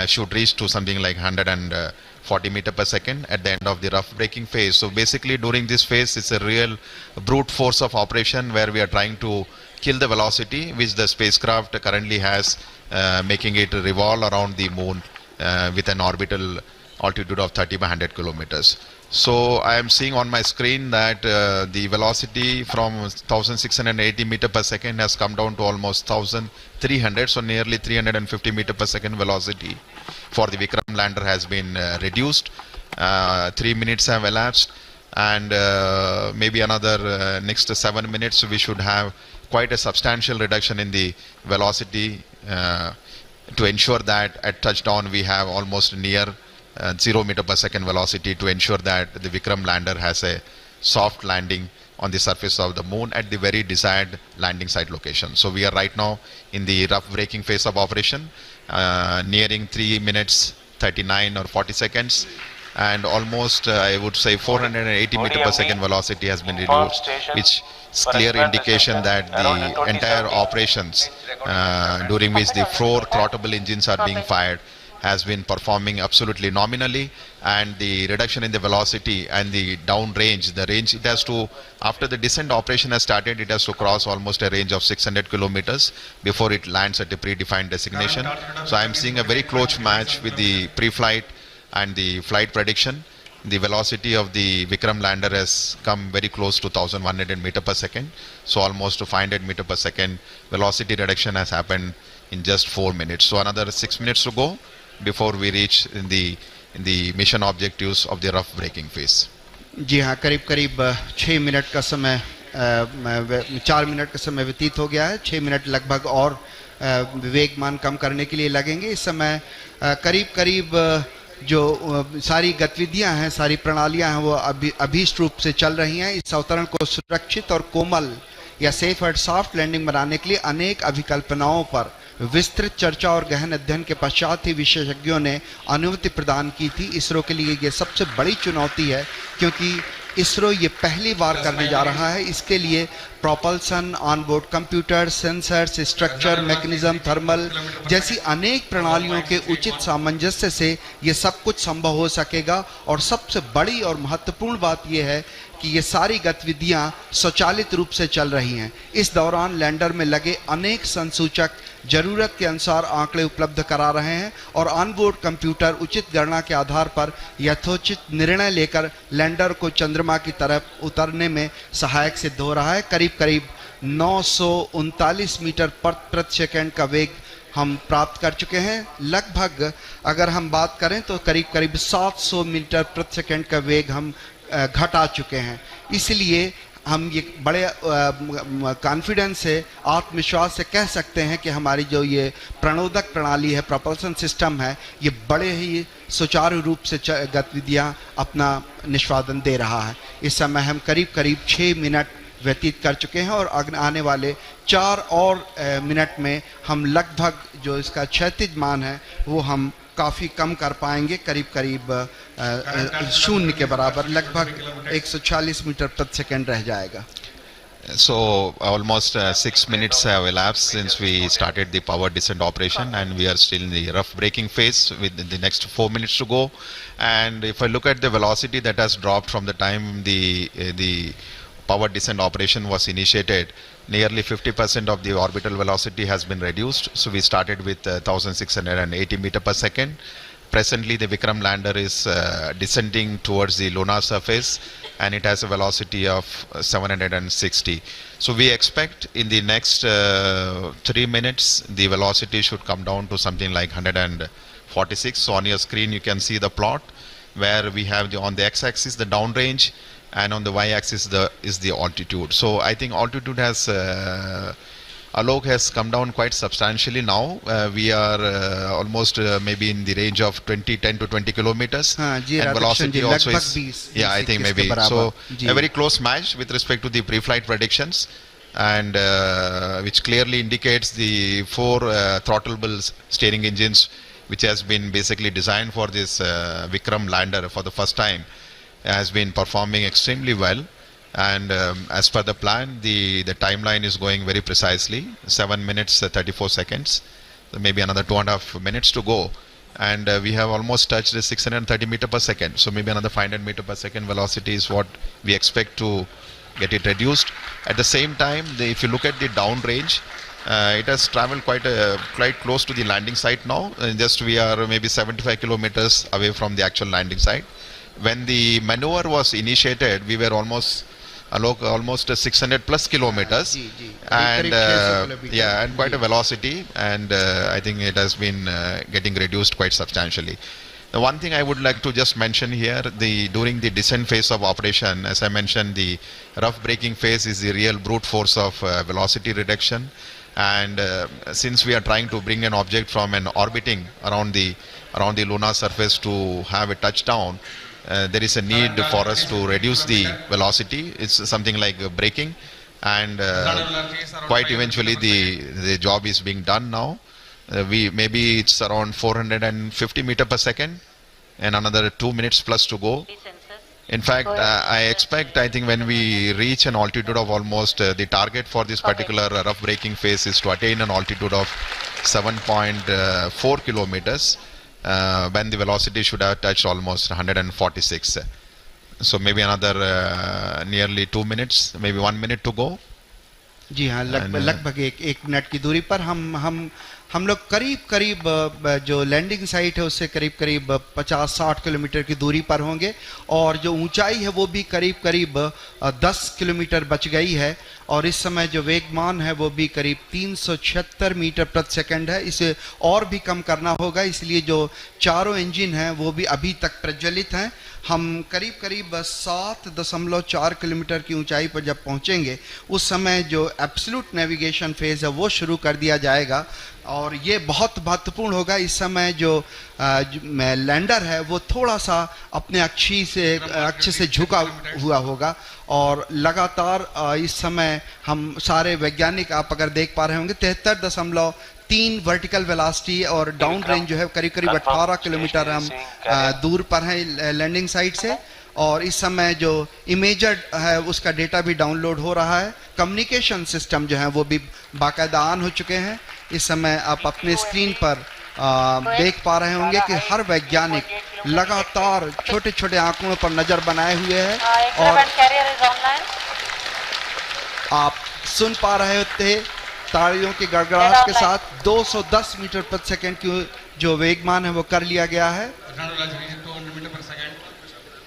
should reach to something like 140 meter per second at the end of the rough braking phase. So basically during this phase it's a real brute force of operation where we are trying to kill the velocity which the spacecraft currently has, making it revolve around the moon with an orbital altitude of 30 by 100 kilometers. So I am seeing on my screen that the velocity from 1680 meter per second has come down to almost 1300, so nearly 350 meter per second velocity for the Vikram lander has been reduced. 3 minutes have elapsed, and maybe another next 7 minutes we should have quite a substantial reduction in the velocity to ensure that at touchdown we have almost near 0 meter per second velocity, to ensure that the Vikram lander has a soft landing on the surface of the moon at the very desired landing site location. So we are right now in the rough braking phase of operation, nearing 3 minutes 39 or 40 seconds, and almost I would say 480 meter per second velocity has been reduced, which is clear indication that the entire operations during which the 4 throttleable engines are being fired has been performing absolutely nominally. And the reduction in the velocity and the down range, the range it has to, after the descent operation has started, it has to cross almost a range of 600 kilometers before it lands at a predefined destination. So I am seeing a very close match with the pre-flight and the flight prediction. The velocity of the Vikram lander has come very close to 1100 meter per second. So almost to 500 meter per second velocity reduction has happened in just 4 minutes. So another 6 minutes to go before we reach in the mission objectives of the rough braking phase. जी हाँ, करीब 6 minute का समय 4 minute का समय व्यतीत हो गया है। 6 मिनट लगभग और वेगमान कम करने के लिए लगेंगे। इस समय करीब करीब जो सारी गतिविधियां हैं, सारी प्रणालियां हैं, वो अभीष्ट रूप से चल रही हैं। इस अवतरण को सुरक्षित और कोमल या सेफ एंड सॉफ्ट लैंडिंग बनाने के लिए अनेक अभिकल्पनाओं पर विस्तृत चर्चा और गहन अध्ययन के पश्चात ही विशेषज्ञों ने अनुमति प्रदान की थी। इसरो के लिए ये सबसे बड़ी चुनौती है, क्योंकि इसरो ये पहली बार करने जा रहा है। इसके लिए propulsion, onboard computer, sensors, structure, mechanism, thermal जैसी अनेक प्रणालियों के उचित सामंजस्य से ये सब कुछ संभव हो सकेगा। और सबसे बड़ी और महत्वपूर्ण बात यह है कि ये सारी गतिविधियां स्वचालित रूप से चल रही हैं। इस दौरान लैंडर में लगे अनेक संसूचक जरूरत के अनुसार आंकड़े उपलब्ध करा रहे हैं और ऑनबोर्ड कंप्यूटर उचित गणना के आधार पर यथोचित निर्णय लेकर लैंडर को चंद्रमा की तरफ उतरने में सहायक सिद्ध हो रहा है। करीब करीब 939 मीटर प्रति सेकंड का वेग हम प्राप्त कर चुके हैं। लगभग अगर हम बात करें तो करीब करीब 700 मीटर प्रति सेकंड का वेग हम घटा चुके हैं। इसलिए हम ये बड़े कॉन्फिडेंस से, आत्मविश्वास से कह सकते हैं कि हमारी जो ये प्रणोदक प्रणाली है, प्रोपल्सन सिस्टम है, ये बड़े ही सुचारू रूप से गतिविधियां अपना निष्पादन दे रहा है। इस समय हम करीब करीब 6 मिनट व्यतीत कर चुके हैं और आने वाले 4 और मिनट में हम लगभग जो इसका क्षैतिज मान है वो हम काफ़ी कम कर पाएंगे। करीब करीब 0 के बराबर, लगभग 140 मीटर प्रति सेकंड रह जाएगा। So almost 6 minutes have elapsed since we started the power descent operation, and we are still in the rough braking phase with the next 4 minutes to go. And if I look at the velocity that has dropped from the time the power descent operation was initiated, nearly 50% of the orbital velocity has been reduced. So we started with 1680 meter per second. Presently the Vikram lander is descending towards the lunar surface, and it has a velocity of 760. So we expect in the next 3 minutes the velocity should come down to something like 146. So on your screen you can see the plot where we have on the x-axis the downrange, and on the y-axis is the altitude. So I think altitude has Alok has come down quite substantially now. We are almost maybe in the range of 10 to 20 kilometers, and velocity also is 20, I think maybe so a very close match with respect to the pre-flight predictions, and which clearly indicates the 4 throttleable steering engines which has been basically designed for this Vikram lander for the first time has been performing extremely well. And as per the plan, the timeline is going very precisely, 7 minutes 34 seconds, so maybe another 2.5 minutes to go, and we have almost touched the 630 meter per second. So maybe another 500 meter per second velocity is what we expect to get it reduced. At the same time, if you look at the downrange, it has traveled quite close to the landing site now. Just we are maybe 75 kilometers away from the actual landing site. When the maneuver was initiated, we were almost 600 plus kilometers, and and quite a velocity, and I think it has been getting reduced quite substantially. The one thing I would like to just mention here, during the descent phase of operation, as I mentioned, the rough braking phase is the real brute force of velocity reduction. And since we are trying to bring an object from an orbiting around the lunar surface to have a touchdown, there is a need for us to reduce the velocity. It's something like braking, and quite eventually the job is being done now. Maybe it's around 450 meter per second, and another 2 minutes plus to go. In fact, I think when we reach an altitude of almost the target for this particular rough braking phase is to attain an altitude of 7.4 kilometers. When the velocity should have touched almost 146. So maybe another nearly 2 minutes, maybe 1 minute to go. जी हाँ, लगभग एक minute की दूरी पर हम हम लोग करीब करीब जो लैंडिंग साइट है उससे करीब करीब 50-60 किलोमीटर की दूरी पर होंगे और जो ऊंचाई है वो भी करीब करीब 10 किलोमीटर बच गई है और इस समय जो वेगमान है वो भी करीब 376 मीटर प्रति सेकंड है। इसे और भी कम करना होगा, इसलिए जो चारों इंजन हैं वो भी अभी तक प्रज्वलित हैं। हम करीब करीब 7.4 किलोमीटर की ऊंचाई पर जब पहुंचेंगे उस समय जो एब्सोल्यूट नेविगेशन फेज है वो शुरू कर दिया जाएगा और ये बहुत महत्वपूर्ण होगा। इस समय जो लैंडर है वो थोड़ा सा अपने अक्ष से झुका हुआ होगा और लगातार इस समय हम सारे वैज्ञानिक, आप अगर देख पा रहे होंगे, 73.3 वर्टिकल वेलोसिटी और डाउन रेंज जो है करीब करीब 18 किलोमीटर हम दूर पर हैं लैंडिंग साइट से और इस समय जो इमेजर है उसका डेटा भी डाउनलोड हो रहा है। कम्युनिकेशन सिस्टम जो है वो भी बाकायदा ऑन हो चुके हैं। इस समय आप अपने स्क्रीन पर देख पा रहे होंगे कि हर वैज्ञानिक लगातार छोटे छोटे आंकड़ों पर नजर बनाए हुए हैं और आप सुन पा रहे थे तालियों की गड़गड़ाहट के साथ 210 मीटर प्रति सेकंड की जो वेगमान है वो कर लिया गया है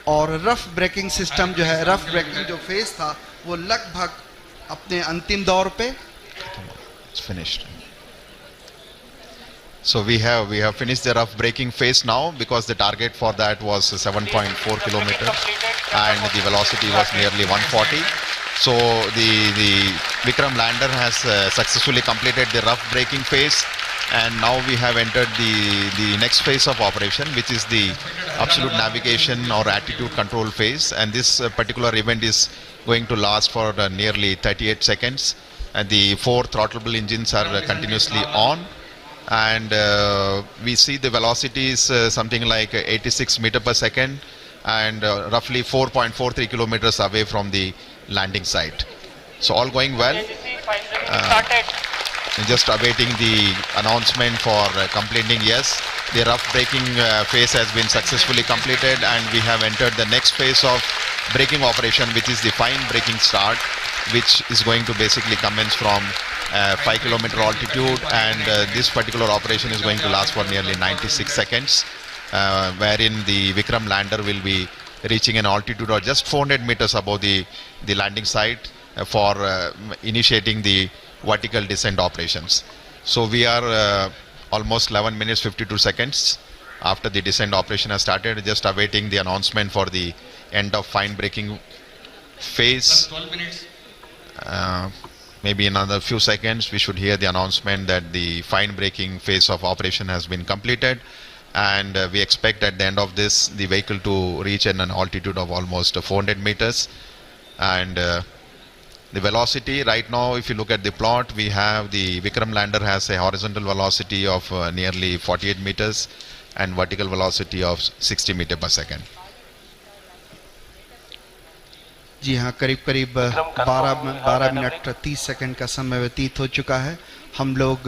और रफ ब्रेकिंग सिस्टम जो है, रफ ब्रेकिंग जो फेज था वो लगभग अपने अंतिम दौर पे finished. So we have finished the rough braking phase now because the target for that was 7.4 kilometers and the velocity was nearly 140. So the Vikram lander has successfully completed the rough braking phase and now we have entered the next phase of operation, which is the absolute navigation or attitude control phase, and this particular event is going to last for nearly 38 seconds and the 4 throttleable engines are continuously on and we see the velocity is something like 86 meter per second and roughly 4.43 kilometers away from the landing site. So all going well. Just awaiting the announcement for completing. Yes, the rough braking phase has been successfully completed and we have entered the next phase of braking operation, which is the fine braking start, which is going to basically commence from 5 kilometer altitude and this particular operation is going to last for nearly 96 seconds wherein the Vikram lander will be reaching an altitude of just 400 meters above the landing site for initiating the vertical descent operations. So we are almost 11 minutes 52 seconds after the descent operation has started, just awaiting the announcement for the end of fine braking phase. 12 minutes. Maybe in another few seconds we should hear the announcement that the fine braking phase of operation has been completed and we expect at the end of this the vehicle to reach an altitude of almost 400 meters and the velocity right now, if you look at the plot, we have the Vikram lander has a horizontal velocity of nearly 48 meters and vertical velocity of 60 meter per second. जी हाँ, करीब करीब 12 minute 30 second का समय व्यतीत हो चुका है। हम लोग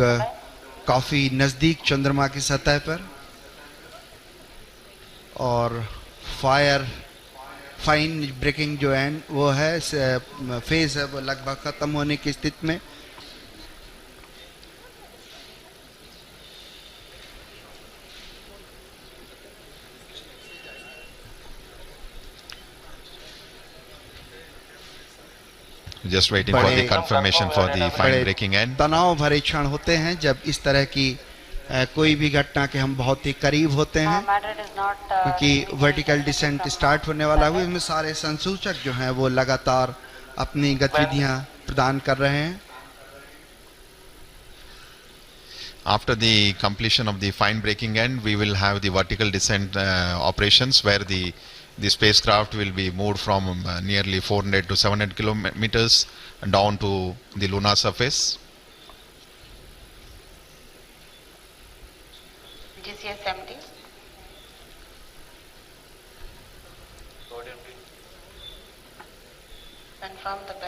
काफ़ी नज़दीक चंद्रमा की सतह पर और फाइन ब्रेकिंग जो है वो है फेज है वो लगभग ख़त्म होने की स्थिति में। Just waiting for the confirmation for the fine braking end. तनाव भरे क्षण होते हैं जब इस तरह की कोई भी घटना के हम बहुत ही करीब होते हैं क्योंकि वर्टिकल डिसेंट स्टार्ट होने वाला है। इसमें सारे संसूचक जो हैं वो लगातार अपनी गतिविधियां प्रदान कर रहे हैं। After the completion of the fine braking end, we will have the vertical descent operations where the spacecraft will be moved from nearly 400 to 700 kilometers down to the lunar surface. GCS 70.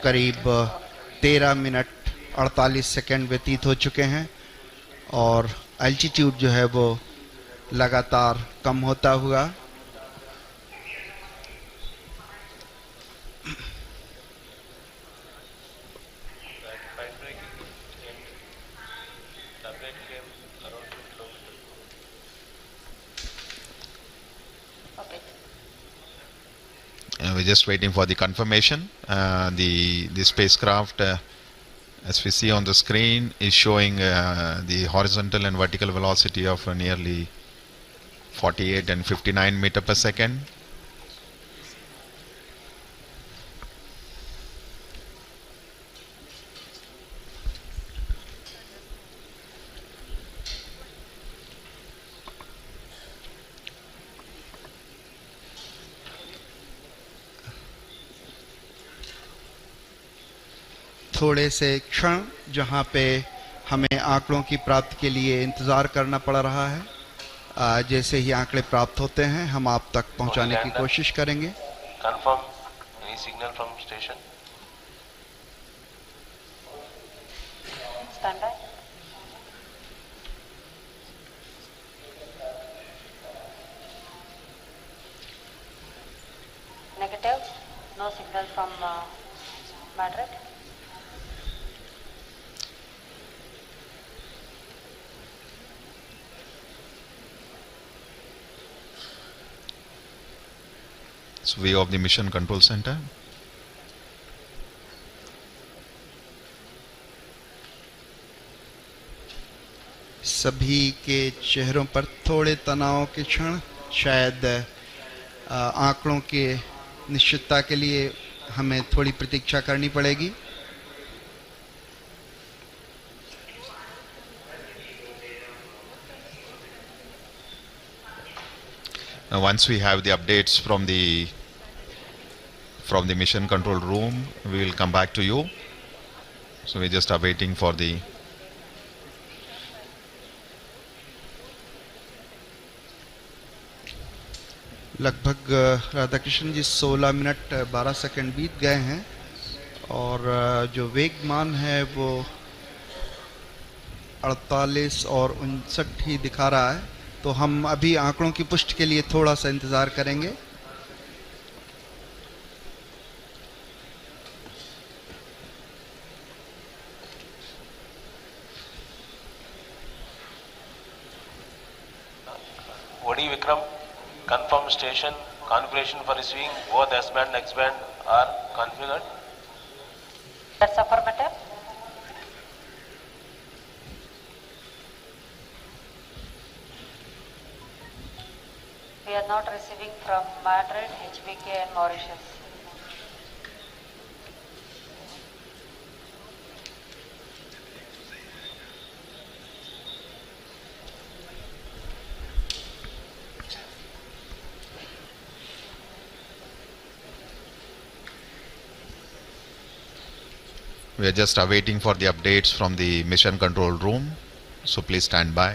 करीब 13 minute 48 second व्यतीत हो चुके हैं और altitude जो है वो लगातार कम होता हुआ We're just waiting for the confirmation. The spacecraft, as we see on the screen, is showing the horizontal and vertical velocity of nearly 48 and 59 meter per second. थोड़े से क्षण जहां पे हमें आंकड़ों की प्राप्ति के लिए इंतज़ार करना पड़ रहा है, जैसे ही आंकड़े प्राप्त होते हैं हम आप तक पहुंचाने की कोशिश करेंगे। Confirm any signal from station. Stand by. Negative. No signal from Madrid. It's view of the mission control center. सभी के चेहरों पर थोड़े तनाव के क्षण, शायद आंकड़ों के निश्चितता के लिए हमें थोड़ी प्रतीक्षा करनी पड़ेगी। Once we have the updates from the mission control room, we will come back to you. So we just are waiting for the लगभग राधाकृष्ण जी 16 मिनट 12 सेकंड बीत गए हैं और जो वेगमान है वो 48 और 59 ही दिखा रहा है, तो हम अभी आंकड़ों की पुष्टि के लिए थोड़ा सा इंतज़ार करेंगे। OD Vikram, confirm station configuration for receiving both S band and X band are configured. That's affirmative. We are not receiving from Madrid, HBK and Mauritius. we are just awaiting for the updates from the mission control room, so please stand by.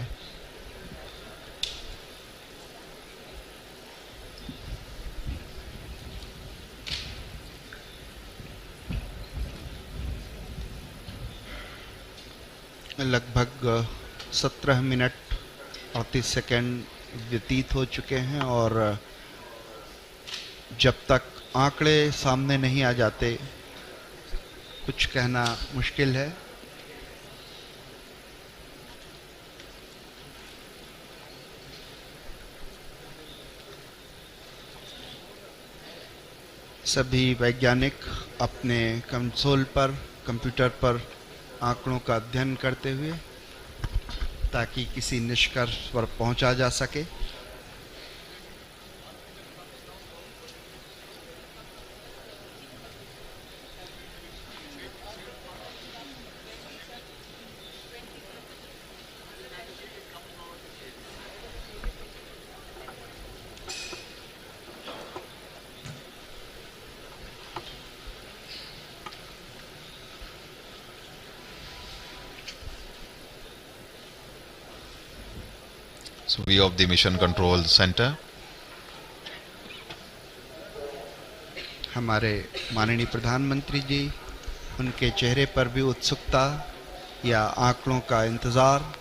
लगभग 17 minute 38 second व्यतीत हो चुके हैं और जब तक आंकड़े सामने नहीं आ जाते कुछ कहना मुश्किल है। सभी वैज्ञानिक अपने कंसोल पर, कंप्यूटर पर आंकड़ों का अध्ययन करते हुए ताकि किसी निष्कर्ष पर पहुंचा जा सके। So view of the mission control center. हमारे माननीय प्रधानमंत्री जी, उनके चेहरे पर भी उत्सुकता या आंकड़ों का इंतज़ार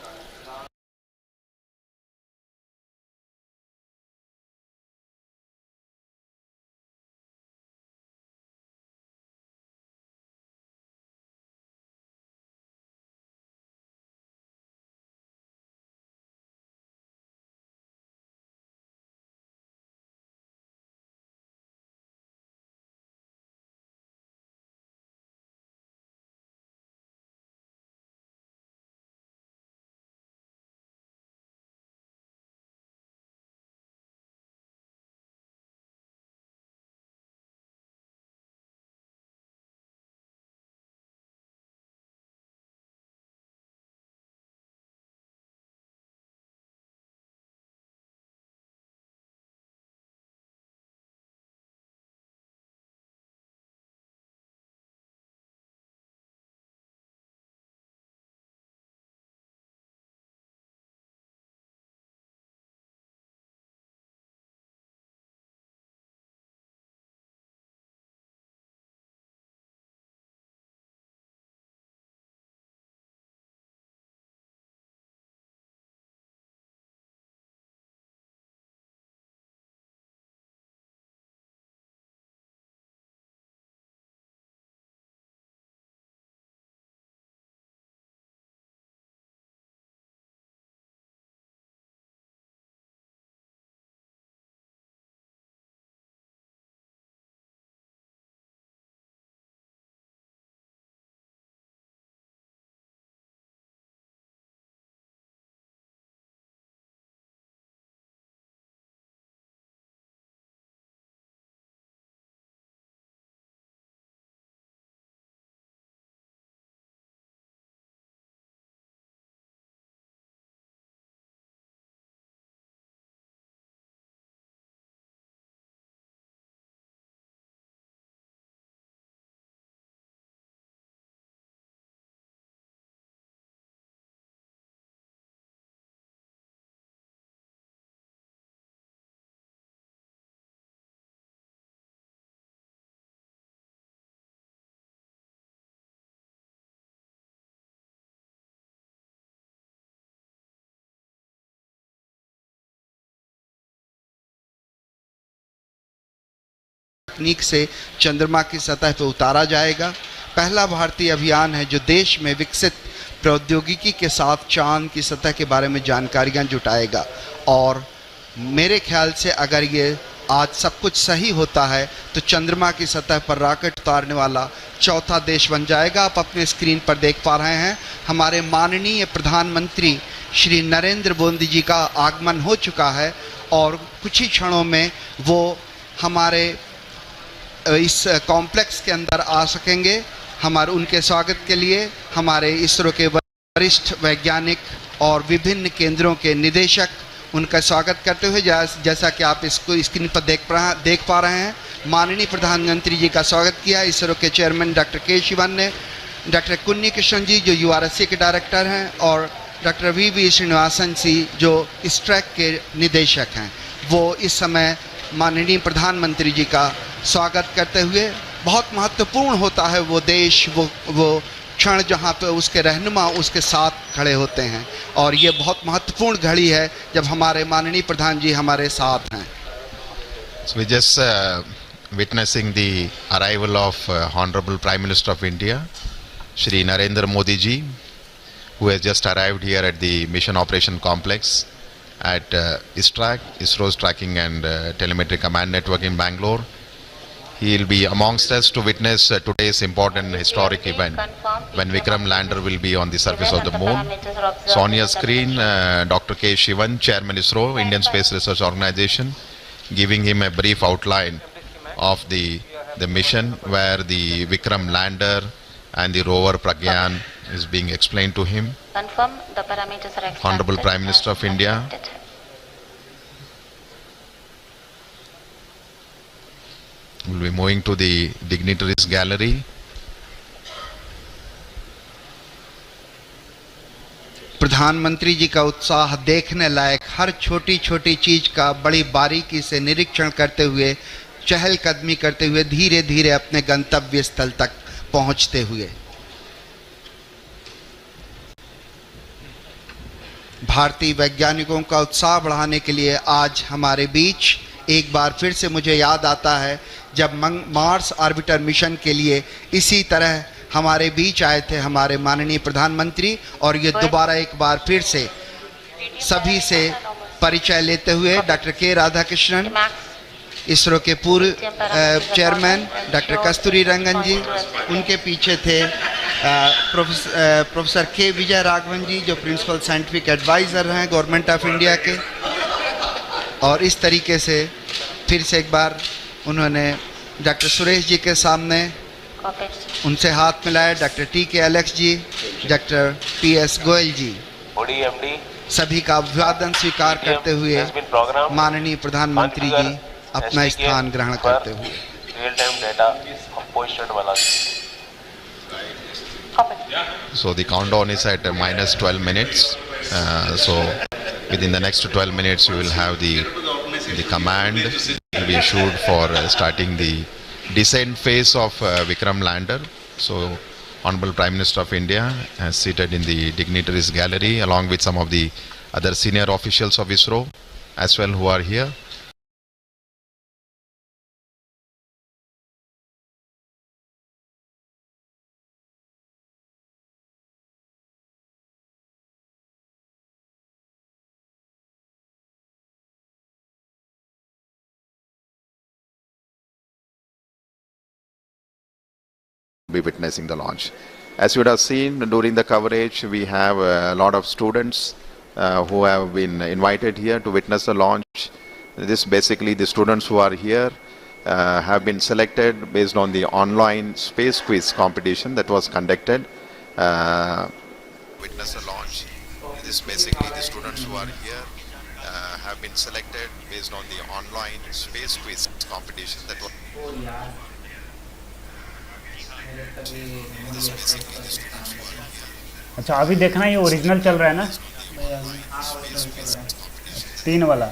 तकनीक से चंद्रमा की सतह पर उतारा जाएगा। पहला भारतीय अभियान है जो देश में विकसित प्रौद्योगिकी के साथ चांद की सतह के बारे में जानकारियां जुटाएगा। और मेरे ख्याल से अगर ये आज सब कुछ सही होता है तो चंद्रमा की सतह पर रॉकेट उतारने वाला चौथा देश बन जाएगा। आप अपने स्क्रीन पर देख पा रहे हैं हमारे माननीय प्रधानमंत्री श्री नरेंद्र मोदी जी का आगमन हो चुका है और कुछ ही क्षणों में वो हमारे इस कॉम्प्लेक्स के अंदर आ सकेंगे। हमारे उनके स्वागत के लिए हमारे इसरो के वरिष्ठ वैज्ञानिक और विभिन्न केंद्रों के निदेशक उनका स्वागत करते हुए जैसा कि आप इसको स्क्रीन पर देख पा रहे हैं माननीय प्रधानमंत्री जी का स्वागत किया इसरो के चेयरमैन डॉक्टर के शिवन ने, डॉक्टर कुन्नी कृष्ण जी जो यूआरएससी के डायरेक्टर हैं और डॉक्टर वी श्रीनिवासन जी जो इस ट्रैक के निदेशक हैं, वो इस समय माननीय प्रधानमंत्री जी का स्वागत करते हुए बहुत महत्वपूर्ण होता है वो देश वो क्षण जहाँ पे उसके रहनुमा उसके साथ खड़े होते हैं और ये बहुत महत्वपूर्ण घड़ी है जब हमारे माननीय प्रधान जी हमारे साथ हैं। So we just witnessing the arrival of Honorable Prime Minister of India, Shri Narendra Modi ji, who has just arrived here at the Mission Operation Complex at ISRO's Tracking and Telemetry Command Network in Bangalore. He will be amongst us to witness today's important historic event when Vikram lander will be on the surface of the moon. So on your screen, Dr. K. Shivan, Chairman ISRO, Indian Space Research Organization, giving him a brief outline of the mission where the Vikram lander and the rover Pragyan is being explained to him. Confirm the parameters are accepted. Honorable Prime Minister of India. We'll be moving to the dignitaries gallery. प्रधानमंत्री जी का उत्साह देखने लायक, हर छोटी छोटी चीज का बड़ी बारीकी से निरीक्षण करते हुए, चहलकदमी करते हुए धीरे धीरे अपने गंतव्य स्थल तक पहुंचते हुए। भारतीय वैज्ञानिकों का उत्साह बढ़ाने के लिए आज हमारे बीच एक बार फिर से मुझे याद आता है जब मार्स ऑर्बिटर मिशन के लिए इसी तरह हमारे बीच आए थे हमारे माननीय प्रधानमंत्री, और ये दोबारा एक बार फिर से सभी से परिचय लेते हुए डॉक्टर के राधाकृष्णन, इसरो के पूर्व चेयरमैन डॉक्टर कस्तूरी रंगन जी, उनके पीछे थे प्रोफेसर के विजय राघवन जी जो प्रिंसिपल साइंटिफिक एडवाइज़र हैं गवर्नमेंट ऑफ इंडिया के, और इस तरीके से फिर से एक बार उन्होंने डॉक्टर सुरेश जी के सामने उनसे हाथ मिलाया, डॉक्टर टी के एलेक्स जी, डॉक्टर पी एस गोयल जी, सभी का अभिवादन स्वीकार करते हुए माननीय प्रधानमंत्री जी अपना स्थान ग्रहण करते हुए। So the countdown is at minus 12 minutes. So within the next 12 minutes, we will have the command will be issued for starting the descent phase of Vikram lander. So Honorable Prime Minister of India is seated in the dignitaries gallery along with some of the other senior officials of ISRO as well who are here. Be witnessing the launch. As you would have seen during the coverage, we have a lot of students who have been invited here to witness the launch. This basically the students who are here have been selected based on the online space quiz competition that was conducted. Witness the launch. This basically the students who are here have been selected based on the online space quiz competition that was. अच्छा अभी देखना ये original चल रहा है ना 3 वाला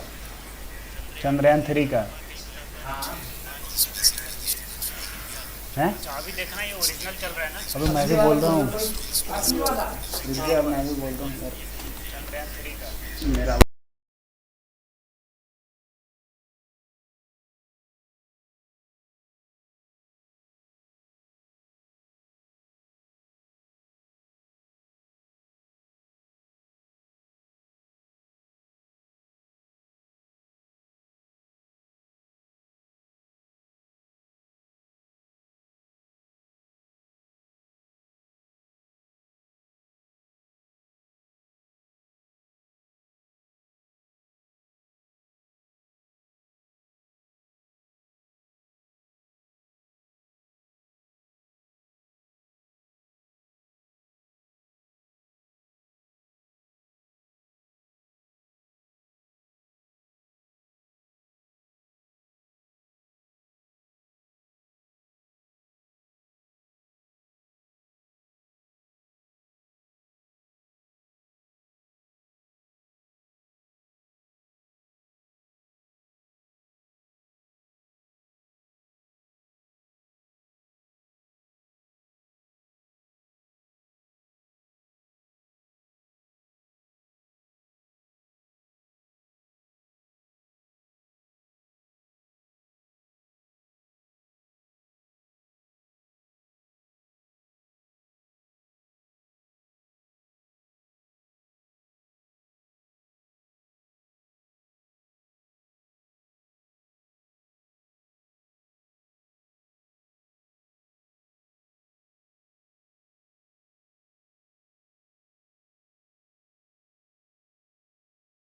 चंद्रयान 3 का है। अभी देखना ये ओरिजिनल चल रहा है ना, अभी मैं भी बोल रहा हूँ मैं भी बोल रहा हूँ चंद्रयान 3 का मेरा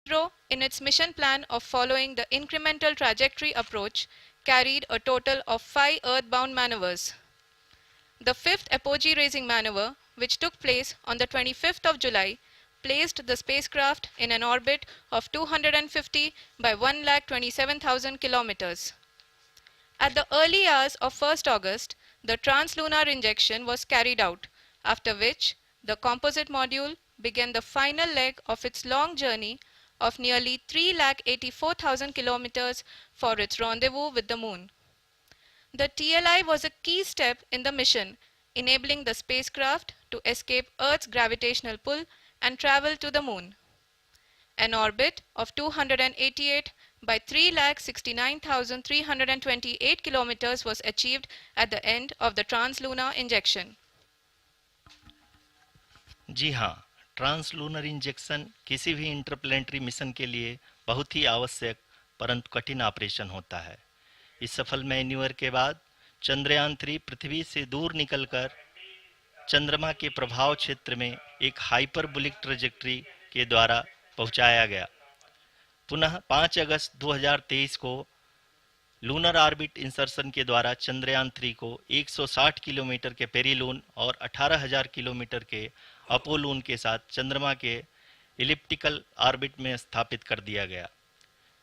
ISRO, in its mission plan of following the incremental trajectory approach, carried a total of 5 earthbound maneuvers. The fifth apogee raising maneuver, which took place on the 25th of July, placed the spacecraft in an orbit of 250 by 1,27,000 kilometers. At the early hours of 1st August, the translunar injection was carried out, after which the composite module began the final leg of its long journey of nearly 3,84,000 kilometers for its rendezvous with the Moon. The TLI was a key step in the mission, enabling the spacecraft to escape Earth's gravitational pull and travel to the Moon. An orbit of 288 by 3,69,328 kilometers was achieved at the end of the translunar injection. जी हाँ, translunar injection किसी भी interplanetary mission के लिए बहुत ही आवश्यक परंतु कठिन operation होता है। इस सफल मैन्यूवर के बाद चंद्रयान 3 पृथ्वी से दूर निकलकर चंद्रमा के प्रभाव क्षेत्र में एक हाइपरबोलिक ट्रैजेक्टरी के द्वारा पहुंचाया गया। पुनः 5 अगस्त 2023 को लूनर ऑर्बिट इंसर्शन के द्वारा चंद्रयान 3 को 160 किलोमीटर के पेरीलून और 18,000 किलोमीटर के अपोलून के साथ चंद्रमा के इलिप्टिकल ऑर्बिट में स्थापित कर दिया गया।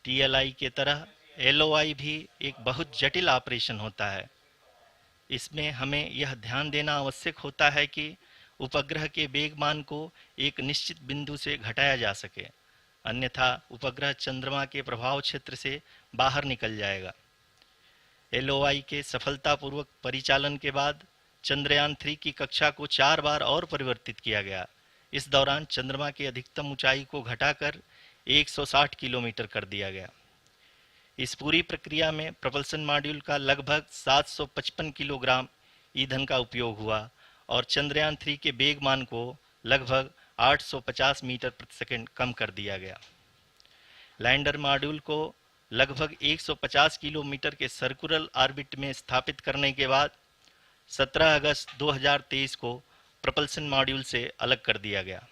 टीएलआई के तरह एलओआई भी एक बहुत जटिल ऑपरेशन होता है। इसमें हमें यह ध्यान देना आवश्यक होता है कि उपग्रह के वेगमान को एक निश्चित बिंदु से घटाया जा सके, अन्यथा उपग्रह चंद्रमा के प्रभाव क्षेत्र से बाहर निकल जाएगा। एलओआई के सफलतापूर्वक परिचालन के बाद चंद्रयान 3 की कक्षा को 4 बार और परिवर्तित किया गया। इस दौरान चंद्रमा की अधिकतम ऊंचाई को घटाकर 160 किलोमीटर कर दिया गया। इस पूरी प्रक्रिया में प्रपल्सन मॉड्यूल का लगभग 755 किलोग्राम ईंधन का उपयोग हुआ और चंद्रयान 3 के वेगमान को लगभग 850 मीटर प्रति सेकंड कम कर दिया गया। लैंडर मॉड्यूल को लगभग 150 किलोमीटर के सर्कुलर ऑर्बिट में स्थापित करने के बाद 17 अगस्त 2023 को प्रपल्सन मॉड्यूल से अलग कर दिया गया।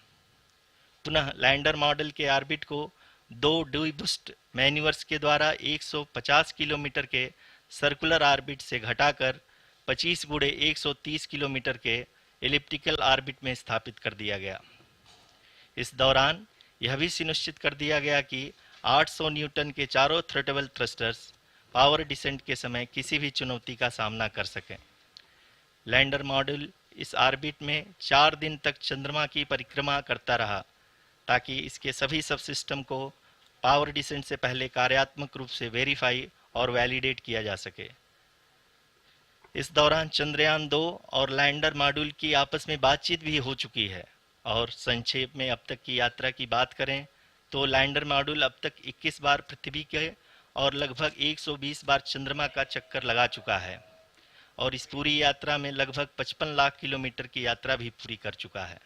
पुनः लैंडर मॉडल के ऑर्बिट को 2 डीबूस्ट मैन्यूवर्स के द्वारा 150 किलोमीटर के सर्कुलर ऑर्बिट से घटाकर 25 गुणे 130 किलोमीटर के एलिप्टिकल ऑर्बिट में स्थापित कर दिया गया। इस दौरान यह भी सुनिश्चित कर दिया गया कि 800 न्यूटन के चारों थ्रोटेबल थ्रस्टर्स पावर डिसेंट के समय किसी भी चुनौती का सामना कर सकें। लैंडर मॉड्यूल इस ऑर्बिट में 4 दिन तक चंद्रमा की परिक्रमा करता रहा ताकि इसके सभी सब सिस्टम को पावर डिसेंट से पहले कार्यात्मक रूप से वेरीफाई और वैलिडेट किया जा सके। इस दौरान चंद्रयान 2 और लैंडर मॉड्यूल की आपस में बातचीत भी हो चुकी है। और संक्षेप में अब तक की यात्रा की बात करें तो लैंडर मॉड्यूल अब तक 21 बार पृथ्वी के और लगभग 120 बार चंद्रमा का चक्कर लगा चुका है और इस पूरी यात्रा में लगभग 55 लाख किलोमीटर की यात्रा भी पूरी कर चुका है।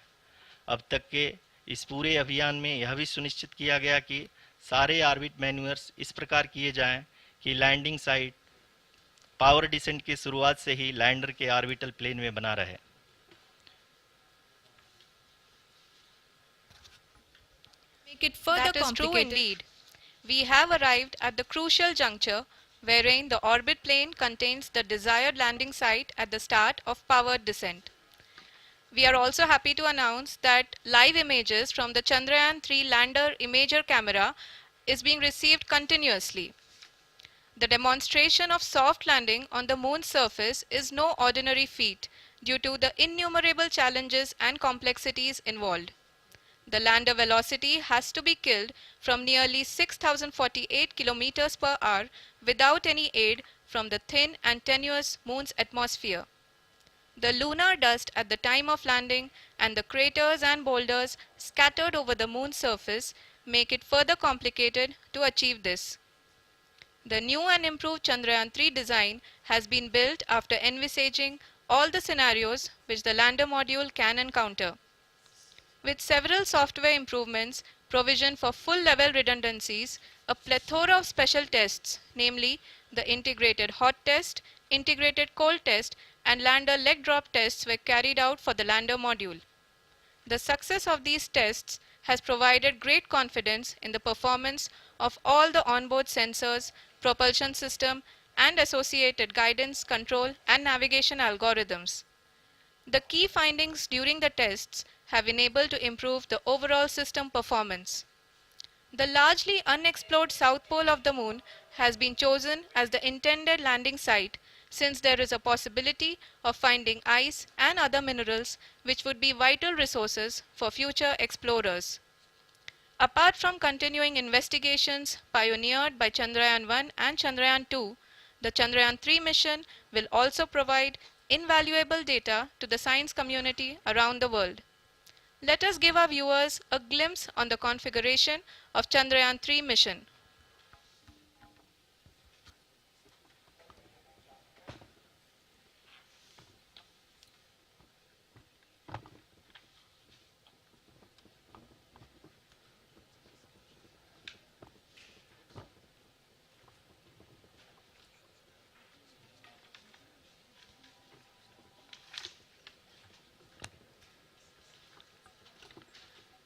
अब तक के इस पूरे अभियान में यह भी सुनिश्चित किया गया कि सारे ऑर्बिट मैन्यूवर्स इस प्रकार किए जाएं कि लैंडिंग साइट पावर डिसेंट की शुरुआत से ही लैंडर के ऑर्बिटल प्लेन में बना रहे। Make it further complicated. True indeed. We have arrived at the crucial juncture wherein the orbit plane contains the desired landing site at the start of powered descent. We are also happy to announce that live images from the Chandrayaan 3 lander imager camera is being received continuously. The demonstration of soft landing on the moon's surface is no ordinary feat due to the innumerable challenges and complexities involved. The lander velocity has to be killed from nearly 6,048 kilometers per hour without any aid from the thin and tenuous moon's atmosphere. The lunar dust at the time of landing and the craters and boulders scattered over the moon's surface make it further complicated to achieve this. The new and improved Chandrayaan 3 design has been built after envisaging all the scenarios which the lander module can encounter. With several software improvements, provision for full-level redundancies, a plethora of special tests, namely the integrated hot test, integrated cold test, and lander leg drop tests were carried out for the lander module. The success of these tests has provided great confidence in the performance of all the onboard sensors, propulsion system, and associated guidance, control, and navigation algorithms. The key findings during the tests have enabled to improve the overall system performance. The largely unexplored south pole of the moon has been chosen as the intended landing site, since there is a possibility of finding ice and other minerals which would be vital resources for future explorers. Apart from continuing investigations pioneered by Chandrayaan 1 and Chandrayaan 2, the Chandrayaan 3 mission will also provide invaluable data to the science community around the world. Let us give our viewers a glimpse on the configuration of Chandrayaan 3 mission.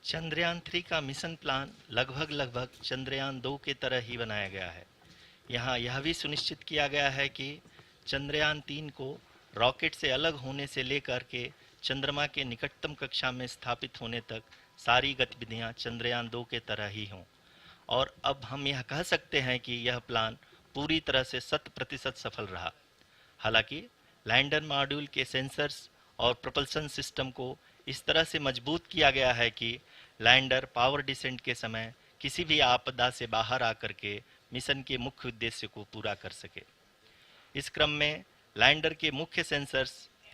Chandrayaan 3 का mission plan लगभग चंद्रयान 2 के तरह ही बनाया गया है। यहाँ यह भी सुनिश्चित किया गया है कि चंद्रयान 3 को रॉकेट से अलग होने से लेकर के चंद्रमा के निकटतम कक्षा में स्थापित होने तक सारी गतिविधियाँ चंद्रयान 2 के तरह ही हों। और अब हम यह कह सकते हैं कि यह प्लान पूरी तरह से 100% सफल रहा। हालांकि लैंडर मॉड्यूल के सेंसर्स और प्रोपल्शन सिस्टम को इस तरह से मजबूत किया गया है कि लैंडर पावर डिसेंट के समय किसी भी आपदा से बाहर आकर के मिशन के मुख्य उद्देश्य को पूरा कर सके। इस क्रम में लैंडर के मुख्य सेंसर्स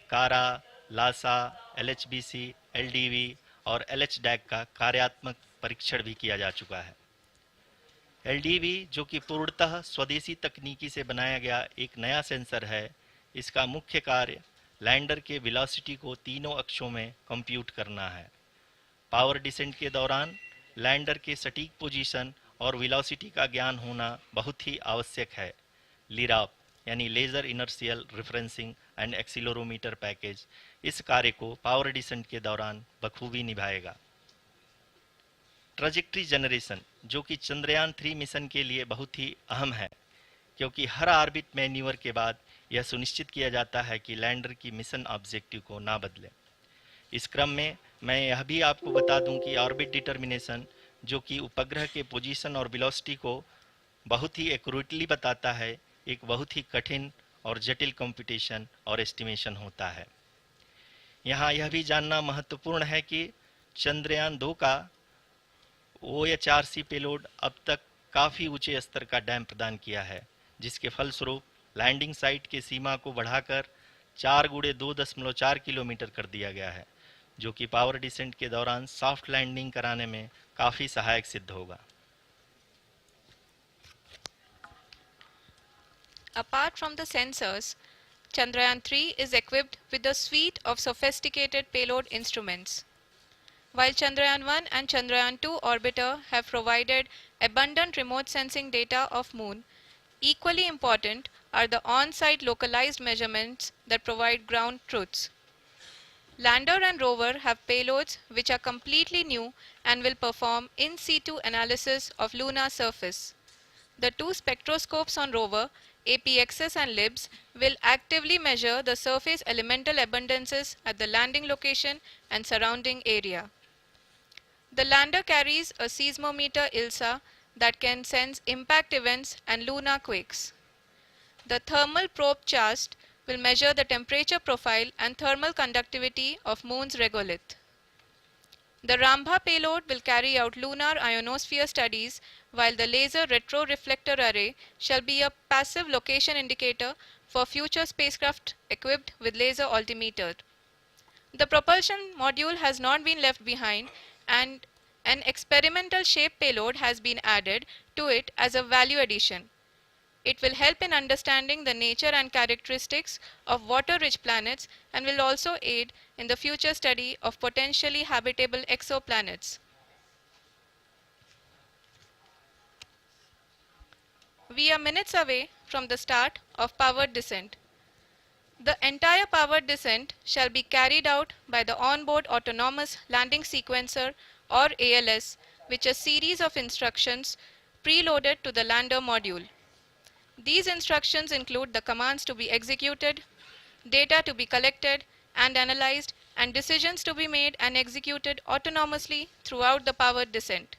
कारा, लासा, LHBC, LDV और LHDAC का कार्यात्मक परीक्षण भी किया जा चुका है। LDV जो कि पूर्णतः स्वदेशी तकनीकी से बनाया गया एक नया सेंसर है, इसका मुख्य कार्य लैंडर के वेलोसिटी को तीनों अक्षों में कंप्यूट करना है। पावर डिसेंट के दौरान लैंडर के सटीक पोजीशन और वेलोसिटी का ज्ञान होना बहुत ही आवश्यक है। लिराप यानी laser inertial referencing and accelerometer package इस कार्य को पावर डिसेंट के दौरान बखूबी निभाएगा। ट्रैजेक्टरी जनरेशन जो कि चंद्रयान 3 मिशन के लिए बहुत ही अहम है, क्योंकि हर ऑर्बिट मैन्यूवर के बाद यह सुनिश्चित किया जाता है कि लैंडर की मिशन ऑब्जेक्टिव को ना बदले। इस क्रम में मैं यह भी आपको बता दूं कि ऑर्बिट डिटर्मिनेशन जो कि उपग्रह के पोजीशन और वेलोसिटी को बहुत ही एक्यूरेटली बताता है, एक बहुत ही कठिन और जटिल कंप्यूटेशन और एस्टिमेशन होता है। यहाँ यह भी जानना महत्वपूर्ण है कि चंद्रयान 2 का OHRC पेलोड अब तक काफ़ी ऊंचे स्तर का डैम प्रदान किया है, जिसके फलस्वरूप लैंडिंग साइट के सीमा को बढ़ाकर 4 × 2.4 किलोमीटर कर दिया गया है, जो कि पावर डिसेंट के दौरान सॉफ्ट लैंडिंग कराने में काफ़ी सहायक सिद्ध होगा। Apart from the sensors, Chandrayaan 3 is equipped with a suite of sophisticated payload instruments. While Chandrayaan 1 and Chandrayaan 2 orbiter have provided abundant remote sensing data of Moon, equally important are the on-site localized measurements that provide ground truths. Lander and rover have payloads which are completely new and will perform in situ analysis of lunar surface. The two spectroscopes on rover, APXS and LIBS, will actively measure the surface elemental abundances at the landing location and surrounding area. The lander carries a seismometer ILSA that can sense impact events and lunar quakes. The thermal probe CHAST will measure the temperature profile and thermal conductivity of Moon's regolith. The Rambha payload will carry out lunar ionosphere studies, while the laser retroreflector array shall be a passive location indicator for future spacecraft equipped with laser altimeter. The propulsion module has not been left behind, and an experimental shape payload has been added to it as a value addition. It will help in understanding the nature and characteristics of water-rich planets and will also aid in the future study of potentially habitable exoplanets. We are minutes away from the start of powered descent. The entire powered descent shall be carried out by the onboard autonomous landing sequencer or ALS, which are series of instructions preloaded to the lander module. These instructions include the commands to be executed, data to be collected and analyzed, and decisions to be made and executed autonomously throughout the powered descent.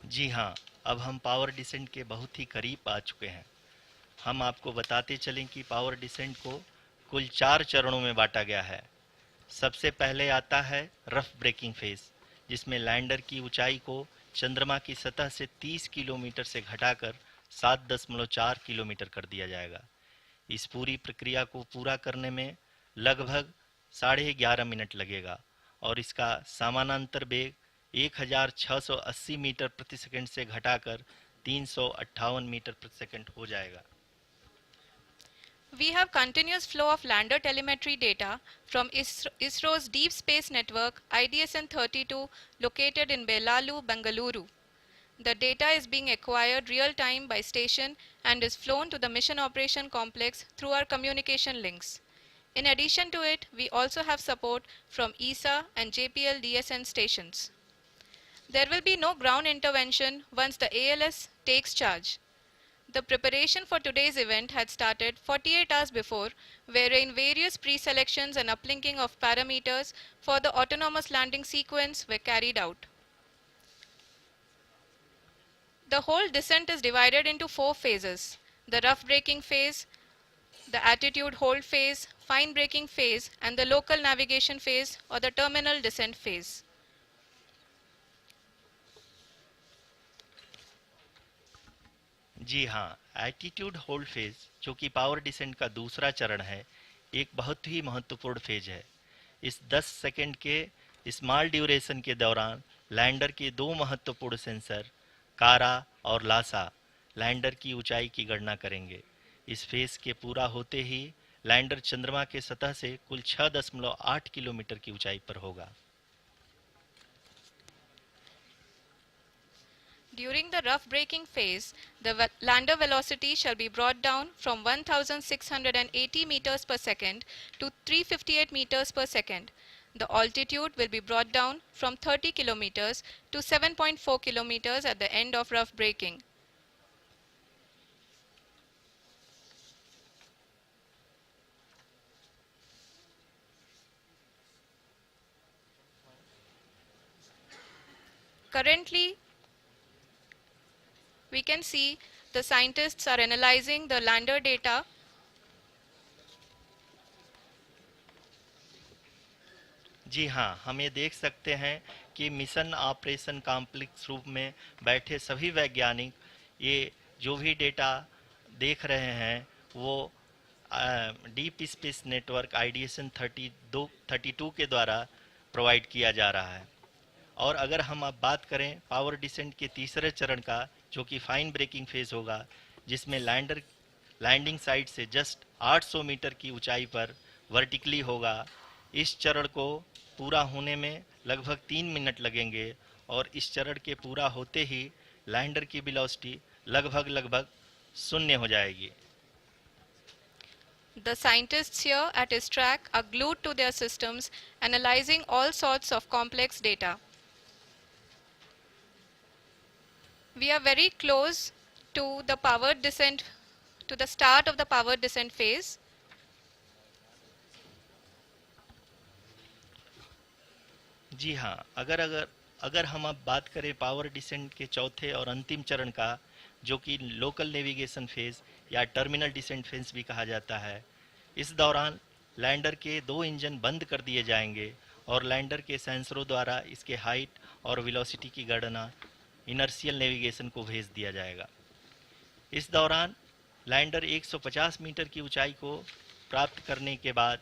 जी हाँ, अब हम power descent के बहुत ही करीब आ चुके हैं। हम आपको बताते चलें कि पावर डिसेंट को कुल 4 चरणों में बांटा गया है। सबसे पहले आता है रफ ब्रेकिंग फेज, जिसमें लैंडर की ऊंचाई को चंद्रमा की सतह से 30 किलोमीटर से घटाकर 7.4 किलोमीटर कर दिया जाएगा। इस पूरी प्रक्रिया को पूरा करने में लगभग 11.5 मिनट लगेगा और इसका समानांतर वेग 1680 मीटर प्रति सेकंड से घटाकर 358 मीटर प्रति सेकंड हो जाएगा। We have continuous flow of lander telemetry data from ISRO's Deep Space Network IDSN-32 located in Belalu, Bengaluru. The data is being acquired real-time by station and is flown to the Mission Operation Complex through our communication links. In addition to it, we also have support from ESA and JPL DSN stations. There will be no ground intervention once the ALS takes charge. The preparation for today's event had started 48 hours before, wherein various pre-selections and uplinking of parameters for the autonomous landing sequence were carried out. The whole descent is divided into 4 phases: the rough braking phase, the attitude hold phase, fine braking phase, and the local navigation phase or the terminal descent phase. जी हाँ, attitude hold phase, जो कि power descent का दूसरा चरण है, एक बहुत ही महत्वपूर्ण फेज है। इस 10 सेकंड के स्मॉल ड्यूरेशन के दौरान लैंडर के 2 महत्वपूर्ण सेंसर कारा और लासा लैंडर की ऊंचाई की गणना करेंगे। इस फेज के पूरा होते ही लैंडर चंद्रमा के सतह से कुल 6.8 किलोमीटर की ऊंचाई पर होगा। During the rough braking phase, the lander velocity shall be brought down from 1680 meters per second to 358 meters per second. The altitude will be brought down from 30 kilometers to 7.4 kilometers at the end of rough braking. Currently, we can see the scientists are analyzing the lander data. जी हाँ, हम ये देख सकते हैं कि mission operation complex रूप में बैठे सभी वैज्ञानिक ये जो भी डेटा देख रहे हैं वो डीप स्पेस नेटवर्क IDSN 32 के द्वारा प्रोवाइड किया जा रहा है। और अगर हम अब बात करें पावर डिसेंट के तीसरे चरण का, जो कि फाइन ब्रेकिंग फेज होगा, जिसमें लैंडिंग साइट से जस्ट 800 मीटर की ऊंचाई पर वर्टिकली होगा। इस चरण को पूरा होने में लगभग 3 मिनट लगेंगे और इस चरण के पूरा होते ही लैंडर की वेलोसिटी लगभग 0 हो जाएगी। The scientists here at ISROC are glued to their systems, analyzing all sorts of complex data. We are very close to the powered descent, to the start of the powered descent phase. जी हाँ, अगर हम अब बात करें power descent के चौथे और अंतिम चरण का, जो कि लोकल नेविगेशन फेज या टर्मिनल डिसेंट फेज भी कहा जाता है, इस दौरान लैंडर के 2 इंजन बंद कर दिए जाएंगे और लैंडर के सेंसरों द्वारा इसके हाइट और वेलोसिटी की गणना इनर्शियल नेविगेशन को भेज दिया जाएगा। इस दौरान लैंडर 150 मीटर की ऊंचाई को प्राप्त करने के बाद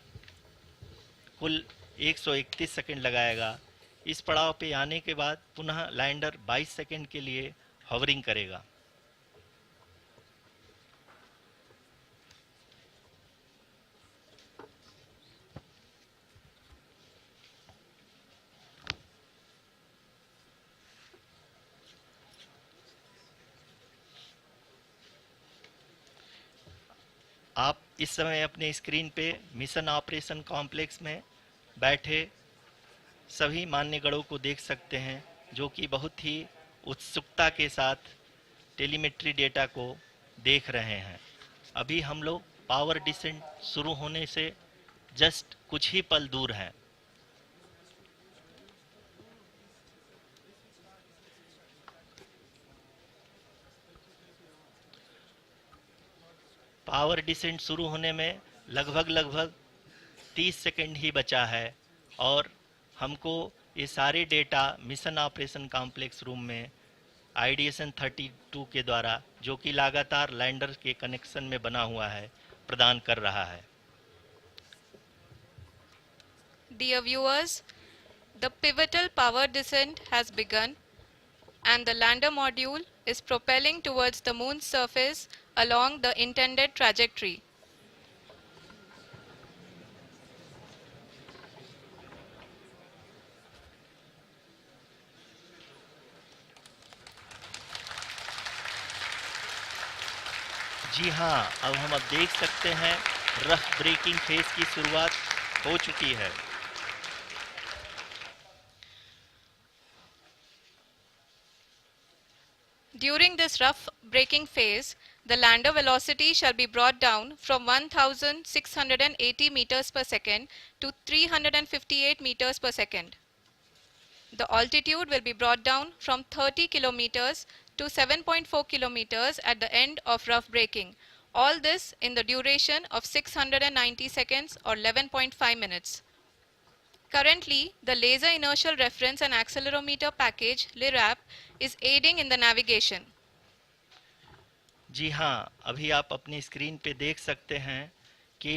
कुल 131 सेकंड लगाएगा। इस पड़ाव पे आने के बाद पुनः लैंडर 22 सेकंड के लिए हवरिंग करेगा। आप इस समय अपने स्क्रीन पे मिशन ऑपरेशन कॉम्प्लेक्स में बैठे सभी मान्यगणों को देख सकते हैं, जो कि बहुत ही उत्सुकता के साथ टेलीमेट्री डेटा को देख रहे हैं। अभी हम लोग पावर डिसेंट शुरू होने से जस्ट कुछ ही पल दूर हैं। पावर डिसेंट शुरू होने में लगभग 30 सेकंड ही बचा है और हमको ये सारे data mission operation complex room में आईडीएसएन 32 के द्वारा, जो कि लगातार लैंडर के कनेक्शन में बना हुआ है, प्रदान कर रहा है। Dear viewers, the pivotal power descent has begun and the lander module is propelling towards the moon's surface along the intended trajectory. जी हाँ, अब हम देख सकते हैं रफ ब्रेकिंग फेज की शुरुआत हो चुकी है। During this rough braking phase, the lander velocity shall be brought down from 1680 meters per second to 358 meters per second. The altitude will be brought down from 30 kilometers to 7.4 kilometers at the end of rough braking. All this in the duration of 690 seconds or 11.5 minutes. Currently, the Laser Inertial Reference and Accelerometer package (LIRAP) is aiding in the navigation. जी हाँ, अभी आप अपनी screen पे देख सकते हैं कि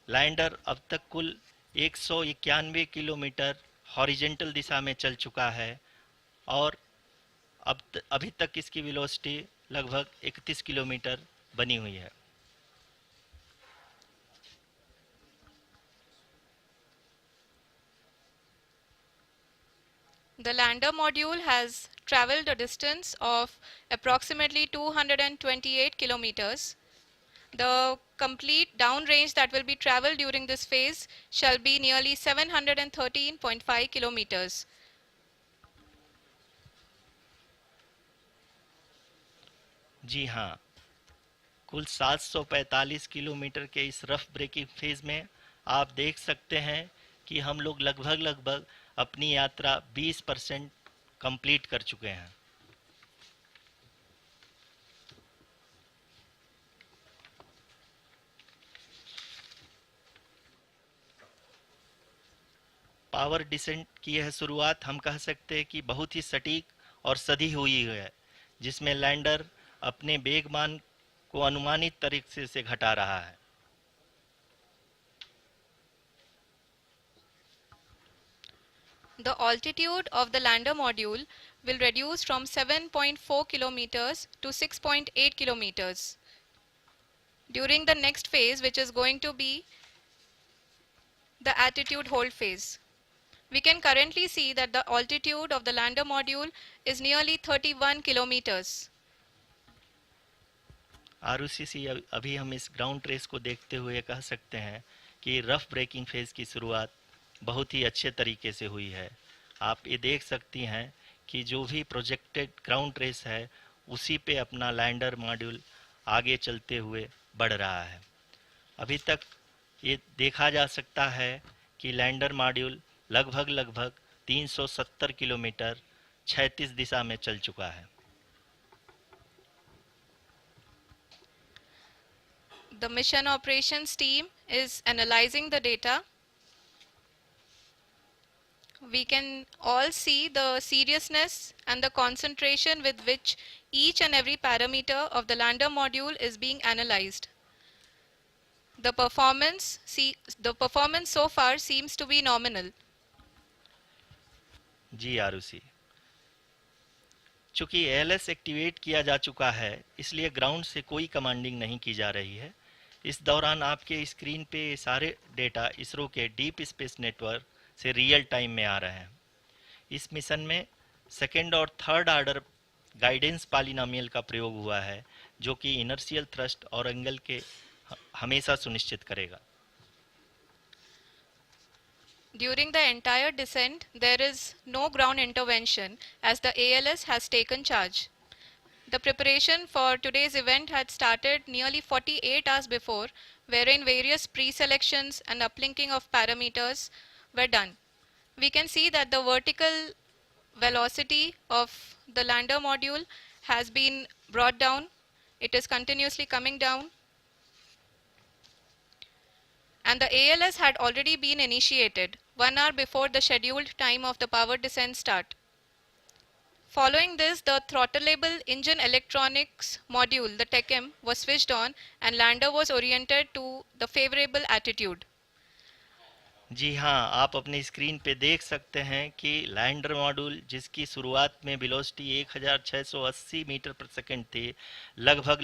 lander अब तक कुल 191 किलोमीटर हॉरिजेंटल दिशा में चल चुका है और अभी तक इसकी वेलोसिटी लगभग 31 किलोमीटर बनी हुई है। The lander module has traveled a distance of approximately 228 kilometers. The complete downrange that will be traveled during this phase shall be nearly 713.5 kilometers. जी हाँ, कुल 745 किलोमीटर के इस रफ ब्रेकिंग फेज में आप देख सकते हैं कि हम लोग लगभग अपनी यात्रा 20% कंप्लीट कर चुके हैं। पावर डिसेंट की यह शुरुआत हम कह सकते हैं कि बहुत ही सटीक और सधी हुई है, जिसमें लैंडर अपने वेगमान को अनुमानित तरीके से घटा रहा है। The altitude of the lander module will reduce from 7.4 kilometers to 6.8 kilometers. During the next phase, which is going to be the attitude hold phase. We can currently see that the altitude of the lander module is nearly 31 kilometers. आरयूसीसी अभी हम इस ground trace को देखते हुए कह सकते हैं कि रफ ब्रेकिंग फेज की शुरुआत बहुत ही अच्छे तरीके से हुई है। आप ये देख सकती हैं कि जो भी प्रोजेक्टेड ग्राउंड ट्रेस है उसी पे अपना लैंडर मॉड्यूल आगे चलते हुए बढ़ रहा है। अभी तक ये देखा जा सकता है कि लैंडर मॉड्यूल लगभग 370 किलोमीटर क्षैतिज दिशा में चल चुका है। The mission operations team is analyzing the data. We can all see the seriousness and the concentration with which each and every parameter of the lander module is being analyzed. The performance so far seems to be nominal. जी आरुषि, चूंकि ALS activate किया जा चुका है इसलिए ground से कोई commanding नहीं की जा रही है। इस दौरान आपके स्क्रीन पे सारे डेटा इसरो के डीप स्पेस नेटवर्क से रियल टाइम में आ रहे हैं। इस मिशन में सेकेंड और थर्ड ऑर्डर गाइडेंस पॉलिनोमियल का प्रयोग हुआ है, जो कि इनर्शियल थ्रस्ट और एंगल के हमेशा सुनिश्चित करेगा। During the entire descent, there is no ground intervention as the ALS has taken charge. The preparation for today's event had started nearly 48 hours before, wherein various pre-selections and uplinking of parameters were done. We can see that the vertical velocity of the lander module has been brought down. It is continuously coming down. And the ALS had already been initiated 1 hour before the scheduled time of the power descent start. Following this, the throttleable engine electronics module, the TECM, was switched on and lander was oriented to the favorable attitude. जी हाँ, आप अपनी screen पे देख सकते हैं कि lander module जिसकी शुरुआत में वेलोसिटी 1680 मीटर पर सेकंड थी, लगभग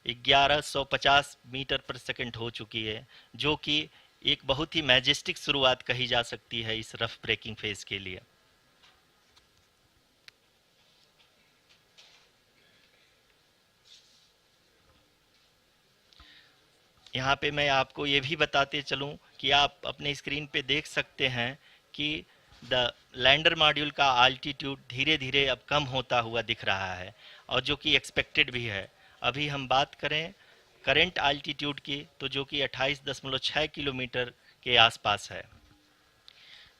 1150 मीटर पर सेकंड हो चुकी है, जो कि एक बहुत ही मैजेस्टिक शुरुआत कही जा सकती है इस रफ ब्रेकिंग फेज के लिए। यहाँ पे मैं आपको ये भी बताते चलूँ कि आप अपने स्क्रीन पे देख सकते हैं कि द लैंडर मॉड्यूल का आल्टीट्यूड धीरे धीरे अब कम होता हुआ दिख रहा है, और जो कि एक्सपेक्टेड भी है। अभी हम बात करें करंट आल्टीट्यूड की, तो जो कि 28.6 किलोमीटर के आसपास है।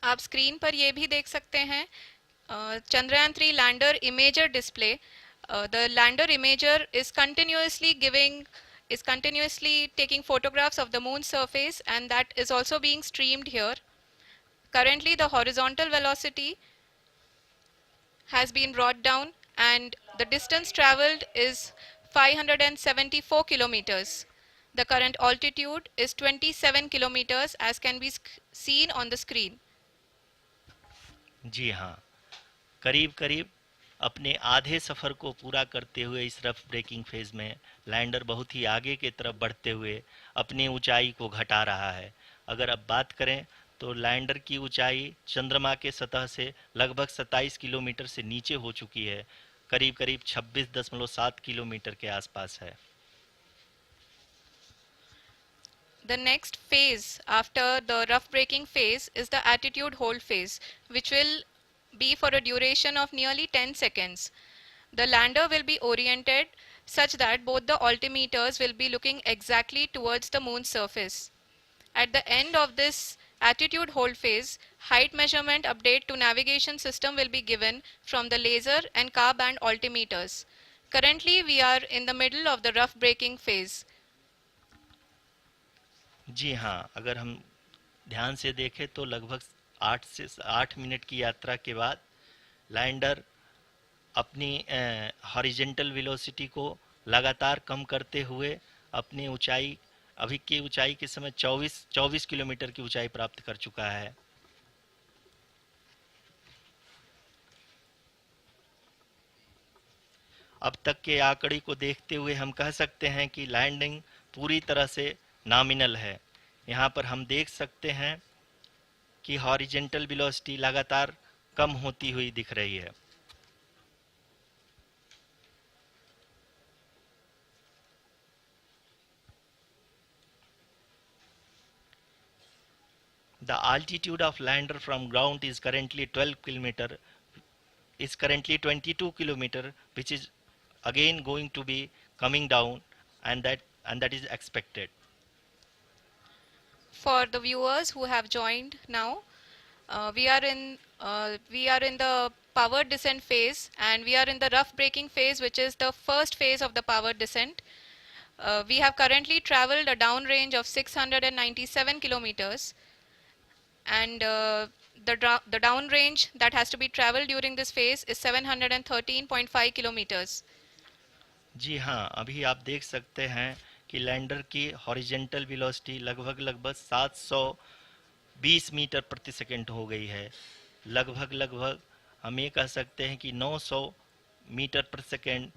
आप स्क्रीन पर ये भी देख सकते हैं Chandrayaan 3 lander imager display. The lander imager is continuously taking photographs of the moon surface, and that is also being streamed here. Currently the horizontal velocity has been brought down and the distance traveled is 574 kilometers. The current altitude is 27 kilometers as can be seen on the screen. जी हाँ, करीब अपने आधे सफ़र को पूरा करते हुए इस rough breaking phase में लैंडर बहुत ही आगे की तरफ बढ़ते हुए अपनी ऊंचाई को घटा रहा है। अगर अब बात करें तो लैंडर की ऊंचाई चंद्रमा के सतह से लगभग 27 किलोमीटर से नीचे हो चुकी है, करीब 26.7 किलोमीटर के आसपास है। The next phase after the rough braking phase is the attitude hold phase, which will be for a duration of nearly 10 seconds. The lander will be oriented such that both the altimeters will be looking exactly towards the moon's surface. At the end of this attitude hold phase, height measurement update to navigation system will be given from the laser and car band altimeters. Currently we are in the middle of the rough braking phase. जी हाँ, अगर हम ध्यान से देखें तो लगभग 8 minute की यात्रा के बाद लैंडर अपनी हॉरिजेंटल वेलोसिटी को लगातार कम करते हुए अपनी ऊंचाई, अभी की ऊंचाई के समय 24 किलोमीटर की ऊंचाई प्राप्त कर चुका है। अब तक के आंकड़े को देखते हुए हम कह सकते हैं कि लैंडिंग पूरी तरह से नॉमिनल है। यहाँ पर हम देख सकते हैं कि हॉरिजेंटल वेलोसिटी लगातार कम होती हुई दिख रही है। The altitude of lander from ground is currently 22 kilometer, which is again going to be coming down, and that is expected. For the viewers who have joined now, we are in the power descent phase, and we are in the rough braking phase, which is the first phase of the power descent. We have currently traveled a downrange of 697 kilometers, and the downrange that has to be traveled during this phase is 713.5 kilometers. जी हाँ, अभी आप देख सकते हैं कि lander की horizontal velocity लगभग 720 metre प्रति सेकंड हो गई है। लगभग हम ये कह सकते हैं कि 900 मीटर प्रति सेकंड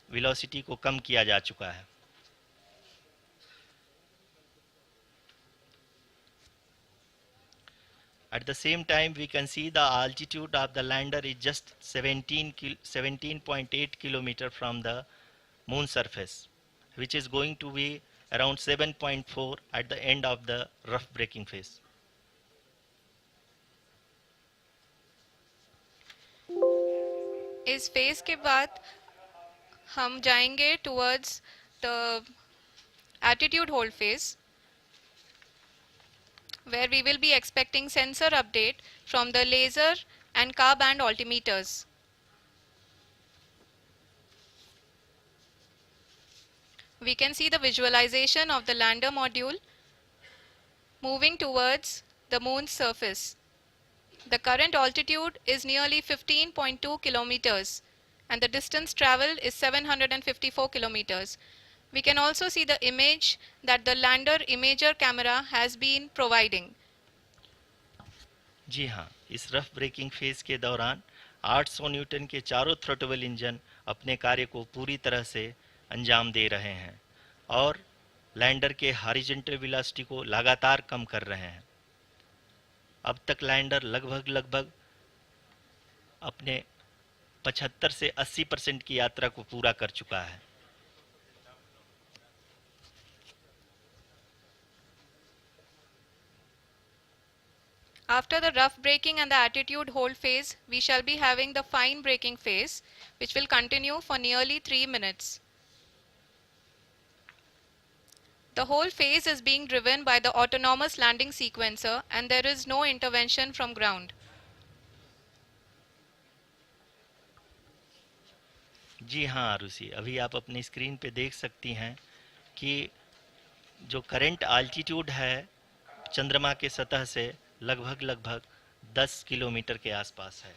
वेलोसिटी को कम किया जा चुका है। At the same time, we can see the altitude of the lander is just 17.8 kilometer from the moon surface, which is going to be around 7.4 at the end of the rough braking phase. इस phase के बाद हम जाएंगे towards the attitude hold phase, where we will be expecting sensor update from the laser and car band altimeters. We can see the visualization of the lander module moving towards the moon's surface. The current altitude is nearly 15.2 kilometers and the distance traveled is 754 kilometers. We can also see the image that the lander imager camera has been providing. जी हाँ, इस rough breaking phase के दौरान 800 Newton के चारों throttle engine अपने कार्य को पूरी तरह से अंजाम दे रहे हैं और लैंडर के हॉरिजॉन्टल वेलोसिटी को लगातार कम कर रहे हैं। अब तक लैंडर लगभग अपने 75 से 80% की यात्रा को पूरा कर चुका है। After the rough braking and the attitude hold phase, we shall be having the fine braking phase, which will continue for nearly 3 minutes. The whole phase is being driven by the autonomous landing sequencer and there is no intervention from ground. जी हाँ आरुषि, अभी आप अपनी screen पे देख सकती हैं कि जो करंट आल्टीट्यूड है चंद्रमा के सतह से लगभग 10 किलोमीटर के आसपास है।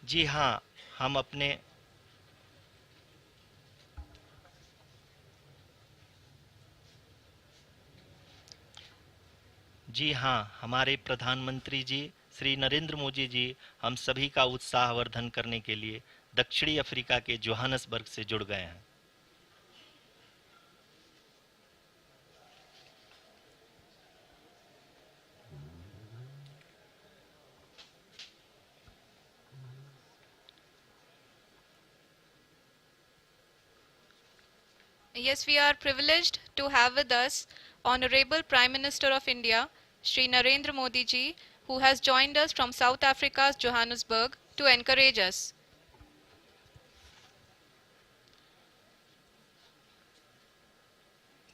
जी हाँ, हमारे प्रधानमंत्री जी श्री नरेंद्र मोदी जी हम सभी का उत्साहवर्धन करने के लिए दक्षिणी अफ्रीका के जोहानसबर्ग से जुड़ गए हैं। Yes, we are privileged to have with us Honorable Prime Minister of India, Shri Narendra Modi ji, who has joined us from South Africa's Johannesburg to encourage us.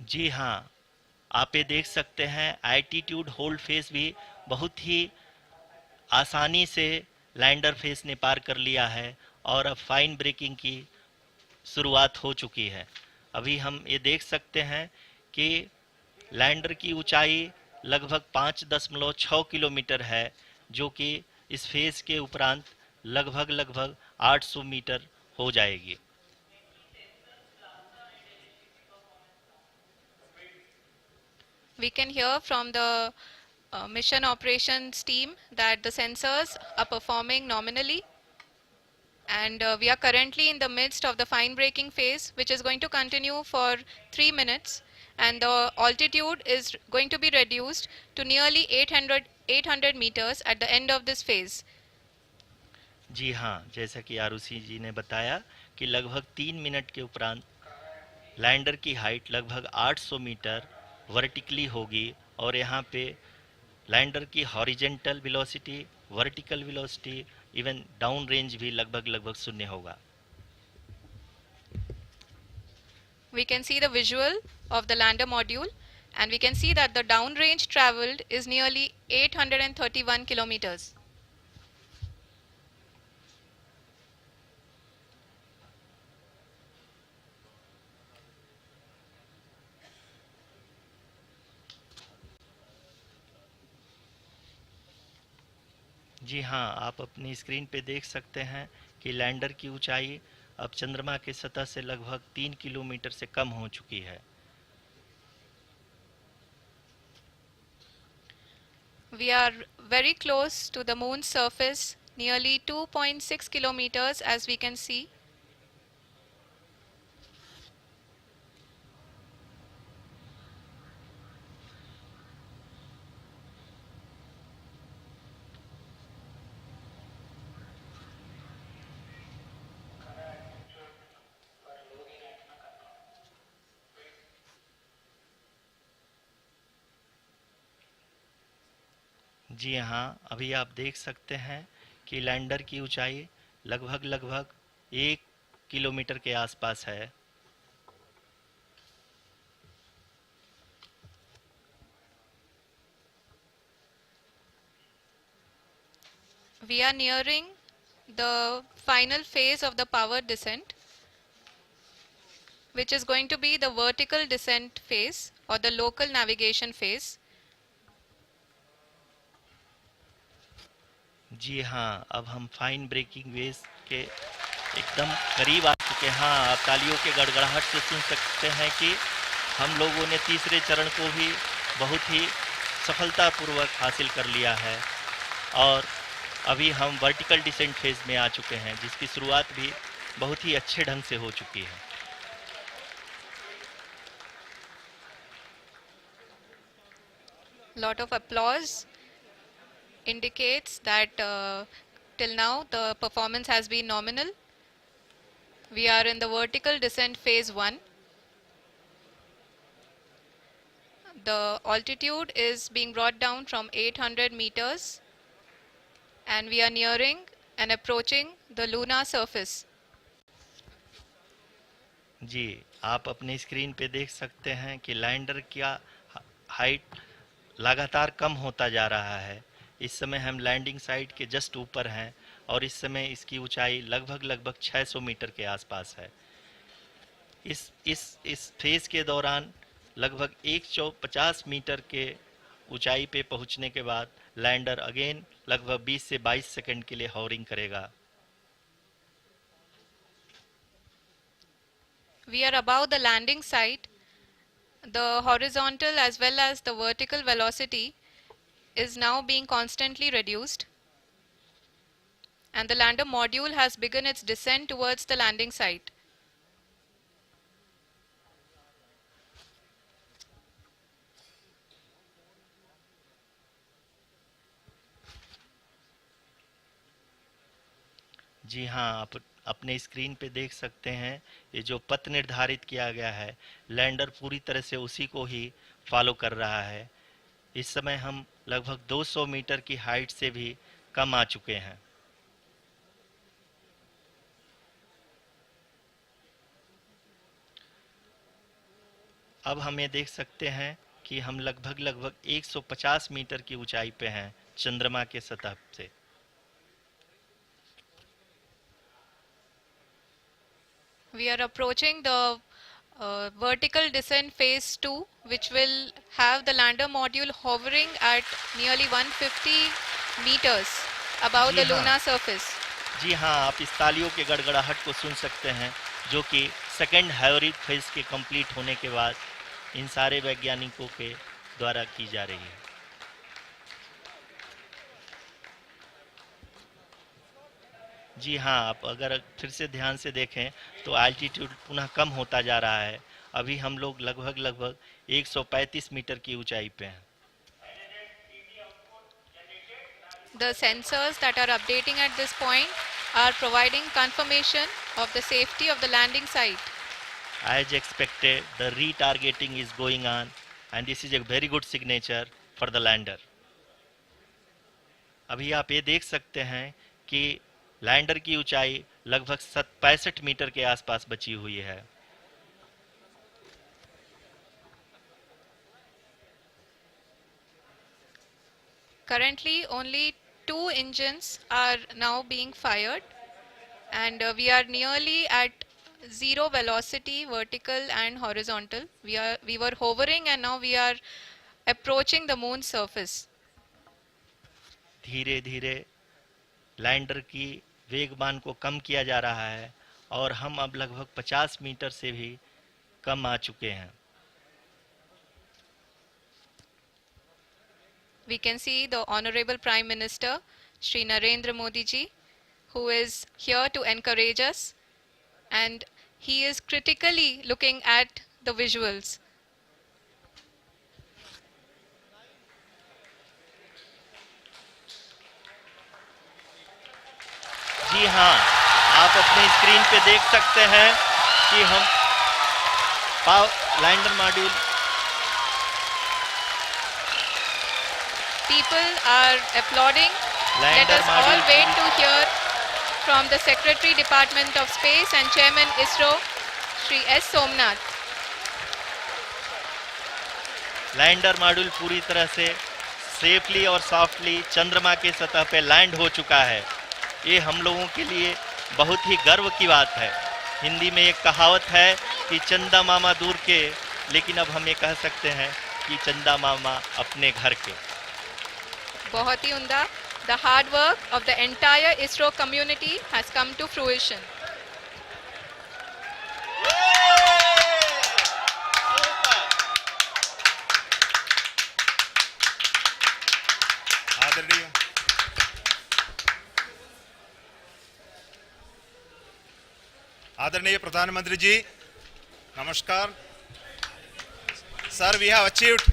जी हाँ, आप ये देख सकते हैं एल्टीट्यूड होल्ड फेस भी बहुत ही आसानी से लैंडर फेस ने पार कर लिया है और अब फाइन ब्रेकिंग की शुरुआत हो चुकी है। अभी हम ये देख सकते हैं कि लैंडर की ऊंचाई लगभग 5.6 किलोमीटर है, जो कि इस फेज के उपरांत लगभग 800 मीटर हो जाएगी। We can hear from the mission operations team that the sensors are performing nominally, and we are currently in the midst of the fine braking phase, which is going to continue for 3 minutes, and the altitude is going to be reduced to nearly 800 meters at the end of this phase. जी हाँ, जैसा कि आरुषि जी ने बताया कि लगभग 3 minute के उपरांत lander की हाइट लगभग 800 मीटर वर्टिकली होगी और यहाँ पे लैंडर की horizontal velocity, vertical velocity, even down range भी लगभग शून्य होगा। We can see the visual of the lander module and we can see that the down range traveled is nearly 831 kilometers. जी हाँ, आप अपनी स्क्रीन पे देख सकते हैं कि लैंडर की ऊंचाई अब चंद्रमा के सतह से लगभग 3 किलोमीटर से कम हो चुकी है। We are very close to the moon's surface, nearly 2.6 kilometers as we can see. जी हाँ, अभी आप देख सकते हैं कि लैंडर की ऊंचाई लगभग 1 किलोमीटर के आसपास है। We are nearing the final phase of the power descent, which is going to be the vertical descent phase or the local navigation phase. जी हाँ, अब हम फाइन ब्रेकिंग वेव्स के एकदम करीब आ चुके हैं। हाँ, आप तालियों के गड़गड़ाहट से सुन सकते हैं कि हम लोगों ने तीसरे चरण को भी बहुत ही सफलतापूर्वक हासिल कर लिया है और अभी हम वर्टिकल डिसेंट फेज में आ चुके हैं, जिसकी शुरुआत भी बहुत ही अच्छे ढंग से हो चुकी है। Lot of applause indicates that till now the performance has been nominal. We are in the vertical descent phase 1. The altitude is being brought down from 800 meters and we are nearing and approaching the lunar surface. जी, आप अपने screen पे देख सकते हैं कि lander का height लगातार कम होता जा रहा है। इस समय हम लैंडिंग साइट के जस्ट ऊपर हैं और इस समय इसकी ऊंचाई लगभग 600 मीटर के आसपास है। इस फेज के दौरान लगभग 150 मीटर के ऊंचाई पे पहुंचने के बाद लैंडर अगेन लगभग 20 से 22 सेकंड के लिए हॉवरिंग करेगा। We are above the landing site. The horizontal as well as the vertical velocity is now being constantly reduced and the lander module has begun its descent towards the landing site. जी हाँ, आप अपने screen पे देख सकते हैं ये जो पथ निर्धारित किया गया है, लैंडर पूरी तरह से उसी को ही फॉलो कर रहा है। इस समय हम लगभग 200 मीटर की हाइट से भी कम आ चुके हैं। अब हम ये देख सकते हैं कि हम लगभग 150 मीटर की ऊंचाई पे हैं चंद्रमा के सतह से। We are approaching the vertical descent phase 2, which will have the lander module hovering at nearly 150 meters above the lunar surface. जी हाँ, आप इस तालियों के गड़गड़ाहट को सुन सकते हैं, जो कि सेकेंड हाइब्रिड फेज के कंप्लीट होने के बाद इन सारे वैज्ञानिकों के द्वारा की जा रही है। जी हाँ, आप अगर फिर से ध्यान से देखें तो एल्टीट्यूड पुनः कम होता जा रहा है। अभी हम लोग लगभग 135 मीटर की ऊंचाई पे हैं। The sensors that are updating at this point are providing confirmation of the safety of the landing site. As expected, the retargeting is going on and this is a very good signature for the lander. अभी आप ये देख सकते हैं कि lander की ऊंचाई लगभग 65 मीटर के आसपास बची हुई है। Currently only 2 engines are now being fired and we are nearly at zero velocity, vertical and horizontal. We were hovering and now we are approaching the moon's surface. धीरे धीरे लैंडर की वेगमान को कम किया जा रहा है और हम अब लगभग 50 मीटर से भी कम आ चुके हैं। We can see the Honorable Prime Minister, Shri Narendra Modi ji, who is here to encourage us and he is critically looking at the visuals. जी हाँ, आप अपने स्क्रीन पे देख सकते हैं कि हम lander module People are applauding. Let us all wait to hear from the Secretary Department of Space and Chairman ISRO, Shri S. Somnath. Lander module पूरी तरह से सेफली और सॉफ्टली चंद्रमा के सतह पे लैंड हो चुका है। ये हम लोगों के लिए बहुत ही गर्व की बात है। हिंदी में एक कहावत है कि चंदा मामा दूर के, लेकिन अब हम ये कह सकते हैं कि चंदा मामा अपने घर के। बहुत ही उम्दा। The hard work of the entire ISRO community has come to fruition. आदरणीय प्रधानमंत्री जी, नमस्कार। Sir, we have achieved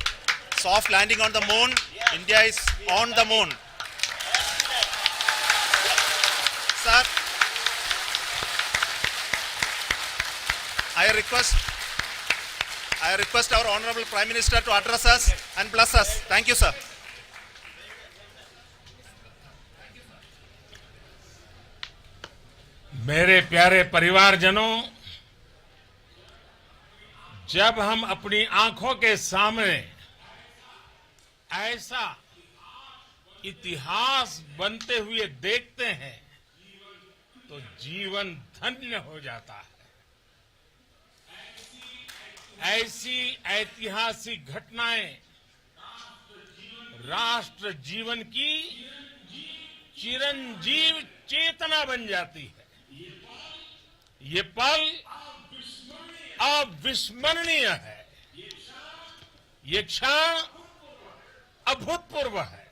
soft landing on the moon. India is on the moon. Sir, I request our Honorable Prime Minister to address us and bless us. Thank you, sir. मेरे प्यारे परिवारजनों, जब हम अपनी आंखों के सामने ऐसा इतिहास बनते हुए देखते हैं तो जीवन धन्य हो जाता है। ऐसी ऐतिहासिक घटनाएं राष्ट्र जीवन की चिरंजीव चेतना बन जाती है। ये पल अविस्मरणीय है। ये क्षण अभूतपूर्व है।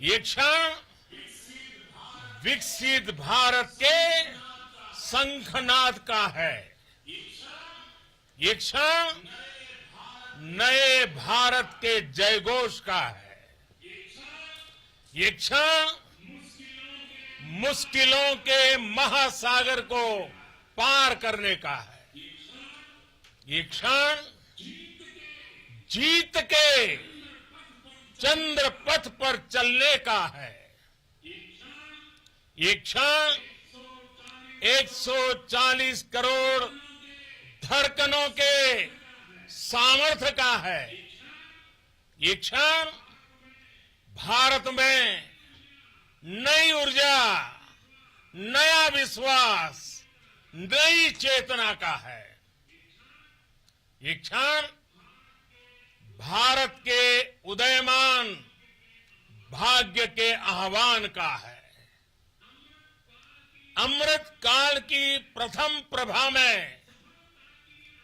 ये क्षण विकसित भारत के शंखनाद का है। ये क्षण नए भारत के जयघोष का है। ये क्षण मुश्किलों के महासागर को पार करने का है। ये क्षण जीत के चंद्र पथ पर चलने का है। ये क्षण 140 करोड़ धड़कनों के सामर्थ्य का है। ये क्षण भारत में नई ऊर्जा, नया विश्वास, नई चेतना का है। ये क्षण भारत के उदयमान भाग्य के आह्वान का है। अमृत काल की प्रथम प्रभा में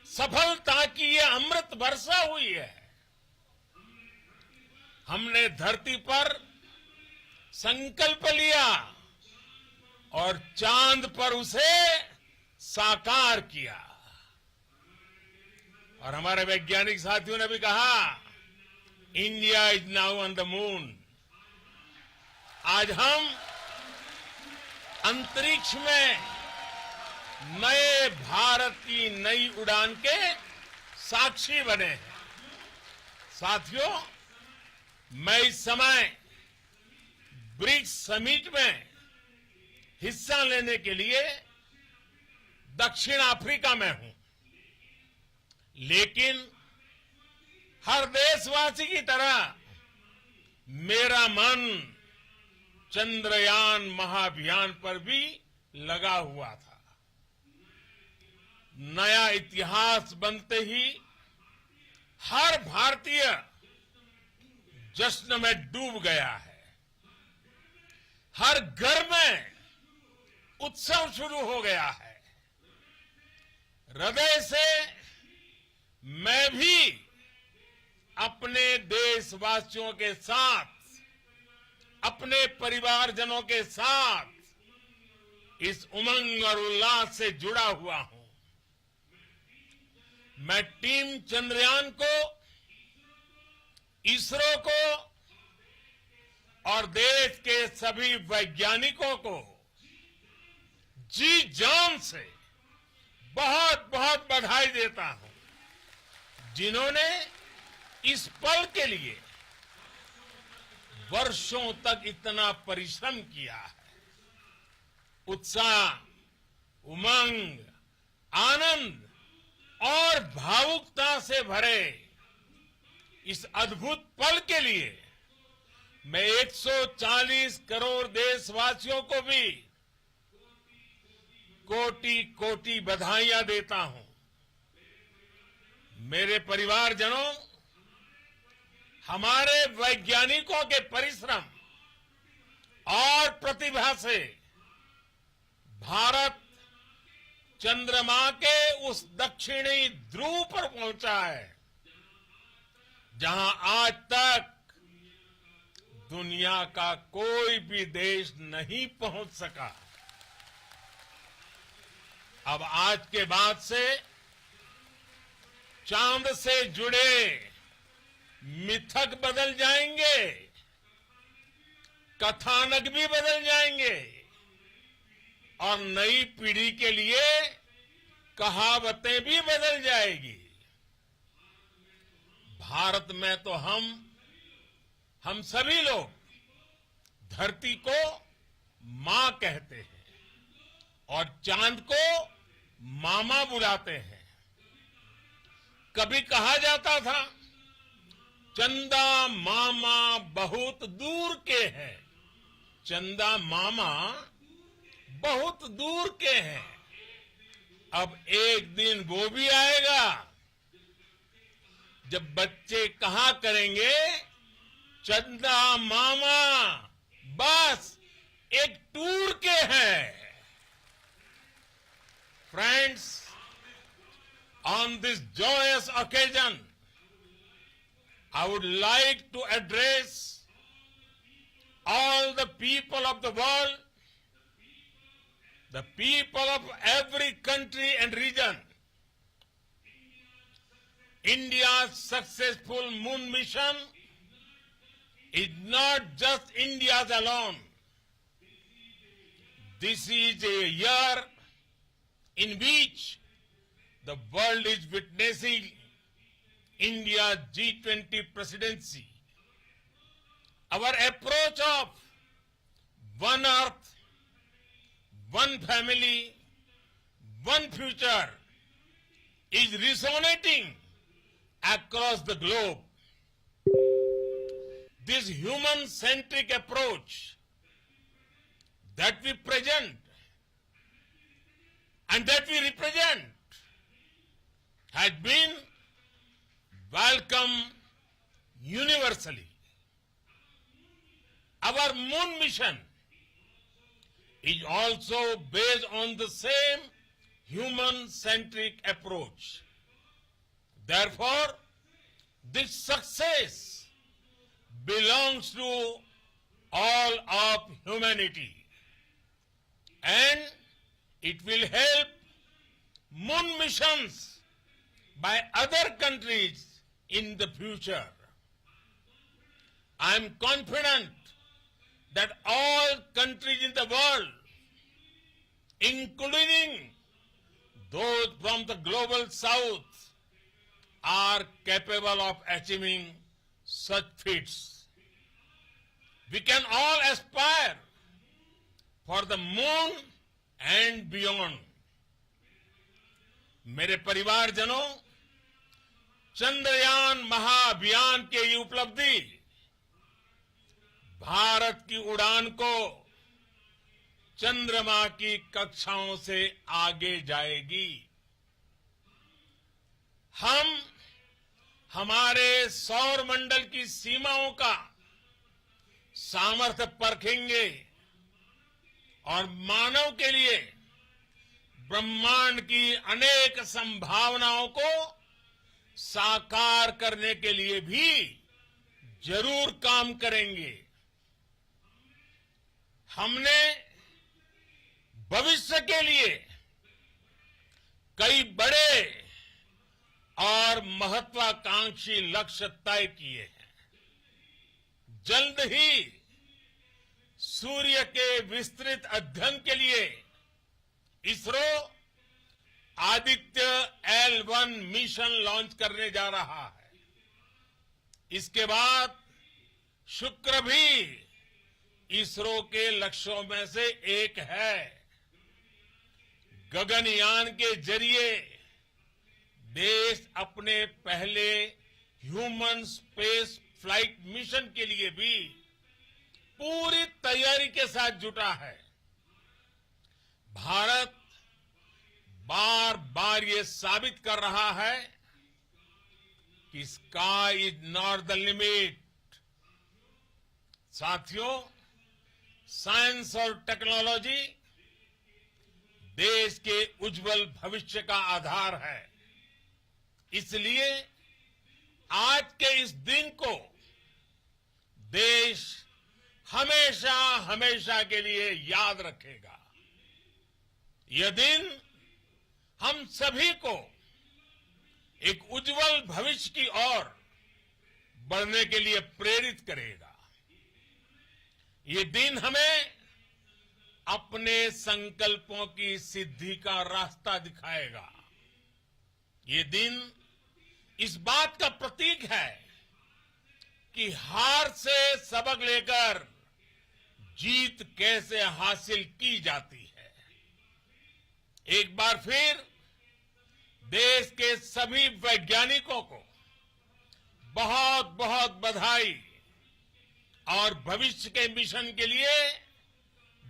सफलता की ये अमृत वर्षा हुई है। हमने धरती पर संकल्प लिया और चांद पर उसे साकार किया। और हमारे वैज्ञानिक साथियों ने भी कहा, India is now on the moon. आज हम अंतरिक्ष में नए भारत की नई उड़ान के साक्षी बने हैं। साथियों, मैं इस समय ब्रिक्स समिट में हिस्सा लेने के लिए दक्षिण अफ्रीका में हूं, लेकिन हर देशवासी की तरह मेरा मन चंद्रयान महाअभियान पर भी लगा हुआ था। नया इतिहास बनते ही हर भारतीय जश्न में डूब गया है। हर घर में उत्सव शुरू हो गया है। हृदय से मैं भी अपने देशवासियों के साथ, अपने परिवारजनों के साथ इस उमंग और उल्लास से जुड़ा हुआ हूं। मैं टीम चंद्रयान को, इसरो को और देश के सभी वैज्ञानिकों को जी जान से बहुत बहुत बधाई देता हूं, जिन्होंने इस पल के लिए वर्षों तक इतना परिश्रम किया है। उत्साह, उमंग, आनंद और भावुकता से भरे इस अद्भुत पल के लिए मैं 140 करोड़ देशवासियों को भी कोटि कोटि बधाइयां देता हूं। मेरे परिवारजनों, हमारे वैज्ञानिकों के परिश्रम और प्रतिभा से भारत चंद्रमा के उस दक्षिणी ध्रुव पर पहुंचा है जहां आज तक दुनिया का कोई भी देश नहीं पहुंच सका। अब आज के बाद से चांद से जुड़े मिथक बदल जाएंगे, कथानक भी बदल जाएंगे और नई पीढ़ी के लिए कहावतें भी बदल जाएगी। भारत में तो हम सभी लोग धरती को मां कहते हैं और चांद को मामा बुलाते हैं। कभी कहा जाता था चंदा मामा बहुत दूर के हैं, चंदा मामा बहुत दूर के हैं। अब एक दिन वो भी आएगा जब बच्चे कहा करेंगे चंदा मामा बस एक टूर के हैं। Friends, on this joyous occasion, I would like to address all the people of the world, the people of every country and region. India's successful moon mission is not just India's alone. This is a year in which the world is witnessing India's G20 presidency. Our approach of one earth, one family, one future is resonating across the globe. This human-centric approach that we present and that we represent has been welcomed universally. Our moon mission is also based on the same human-centric approach. Therefore, this success belongs to all of humanity, and it will help moon missions by other countries in the future. I am confident that all countries in the world, including those from the global south, are capable of achieving such feats. We can all aspire for the moon and beyond. मेरे परिवारजनों, चंद्रयान महाअभियान की ये उपलब्धि भारत की उड़ान को चंद्रमा की कक्षाओं से आगे जाएगी। हम हमारे सौर मंडल की सीमाओं का सामर्थ्य परखेंगे और मानव के लिए ब्रह्मांड की अनेक संभावनाओं को साकार करने के लिए भी जरूर काम करेंगे। हमने भविष्य के लिए कई बड़े और महत्वाकांक्षी लक्ष्य तय किए हैं। जल्द ही सूर्य के विस्तृत अध्ययन के लिए ISRO Aditya L1 mission launch करने जा रहा है। इसके बाद शुक्र भी इसरो के लक्ष्यों में से एक है। गगनयान के जरिए देश अपने पहले ह्यूमन स्पेस फ्लाइट मिशन के लिए भी पूरी तैयारी के साथ जुटा है। भारत बार बार ये साबित कर रहा है कि sky is not the limit. साथियों, साइंस और टेक्नोलॉजी देश के उज्जवल भविष्य का आधार है। इसलिए आज के इस दिन को देश हमेशा हमेशा के लिए याद रखेगा। यह दिन हम सभी को एक उज्जवल भविष्य की ओर बढ़ने के लिए प्रेरित करेगा। ये दिन हमें अपने संकल्पों की सिद्धि का रास्ता दिखाएगा। ये दिन इस बात का प्रतीक है कि हार से सबक लेकर जीत कैसे हासिल की जाती है। एक बार फिर देश के सभी वैज्ञानिकों को बहुत बहुत बधाई और भविष्य के मिशन के लिए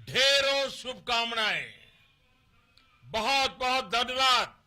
ढेरों शुभकामनाएं। बहुत बहुत धन्यवाद।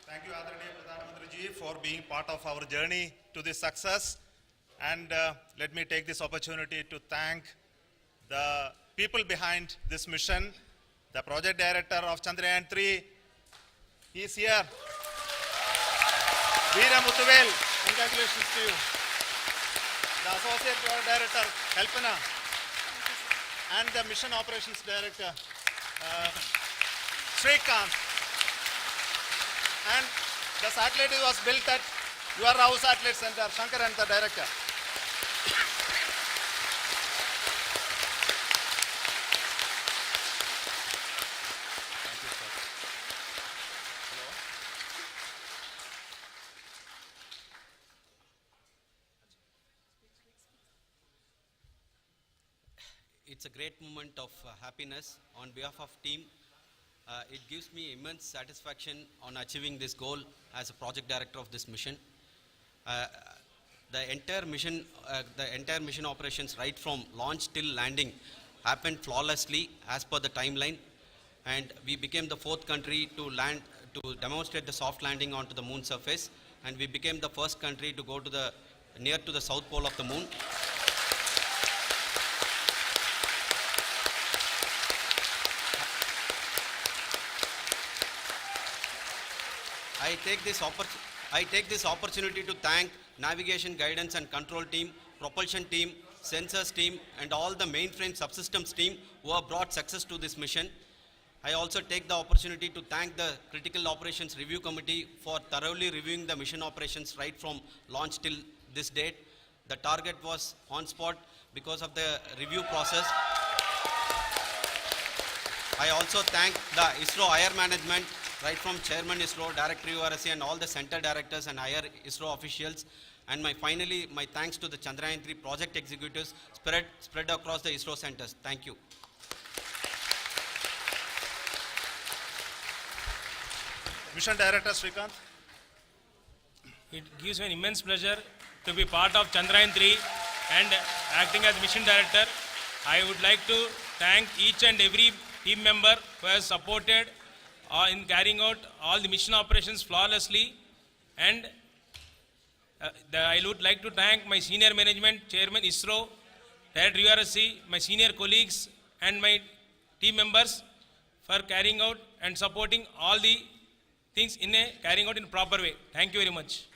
Thank you, Adharaniya Pradhan Mantri ji, for being part of our journey to this success. And let me take this opportunity to thank the people behind this mission. The project director of Chandrayaan 3, he is here. Veera Muthuvel, congratulations to you. The associate project director, Kalpana, and the mission operations director, Srikanth. And the satellite was built at your house satellite center, Shankar and the director. Thank you, sir. Hello. It's a great moment of happiness on behalf of team. It gives me immense satisfaction on achieving this goal as a project director of this mission. The entire mission operations right from launch till landing happened flawlessly as per the timeline, and we became the 4th country to demonstrate the soft landing onto the moon surface, and we became the first country to go to near to the south pole of the moon. I take this opportunity to thank navigation, guidance and control team, propulsion team, sensors team and all the mainframe subsystems team who have brought success to this mission. I also take the opportunity to thank the Critical Operations Review Committee for thoroughly reviewing the mission operations right from launch till this date. The target was on spot because of the review process. I also thank the ISRO higher management, right from Chairman ISRO, Director URSC and all the center directors and higher ISRO officials. And finally, my thanks to the Chandrayaan 3 project executives spread across the ISRO centers. Thank you. Mission Director Srikanth. It gives me an immense pleasure to be part of Chandrayaan 3 and acting as Mission Director. I would like to thank each and every team member who has supported in carrying out all the mission operations flawlessly, and I would like to thank my senior management, Chairman ISRO, Director URSC, my senior colleagues and my team members for carrying out and supporting all the things in a proper way. Thank you very much.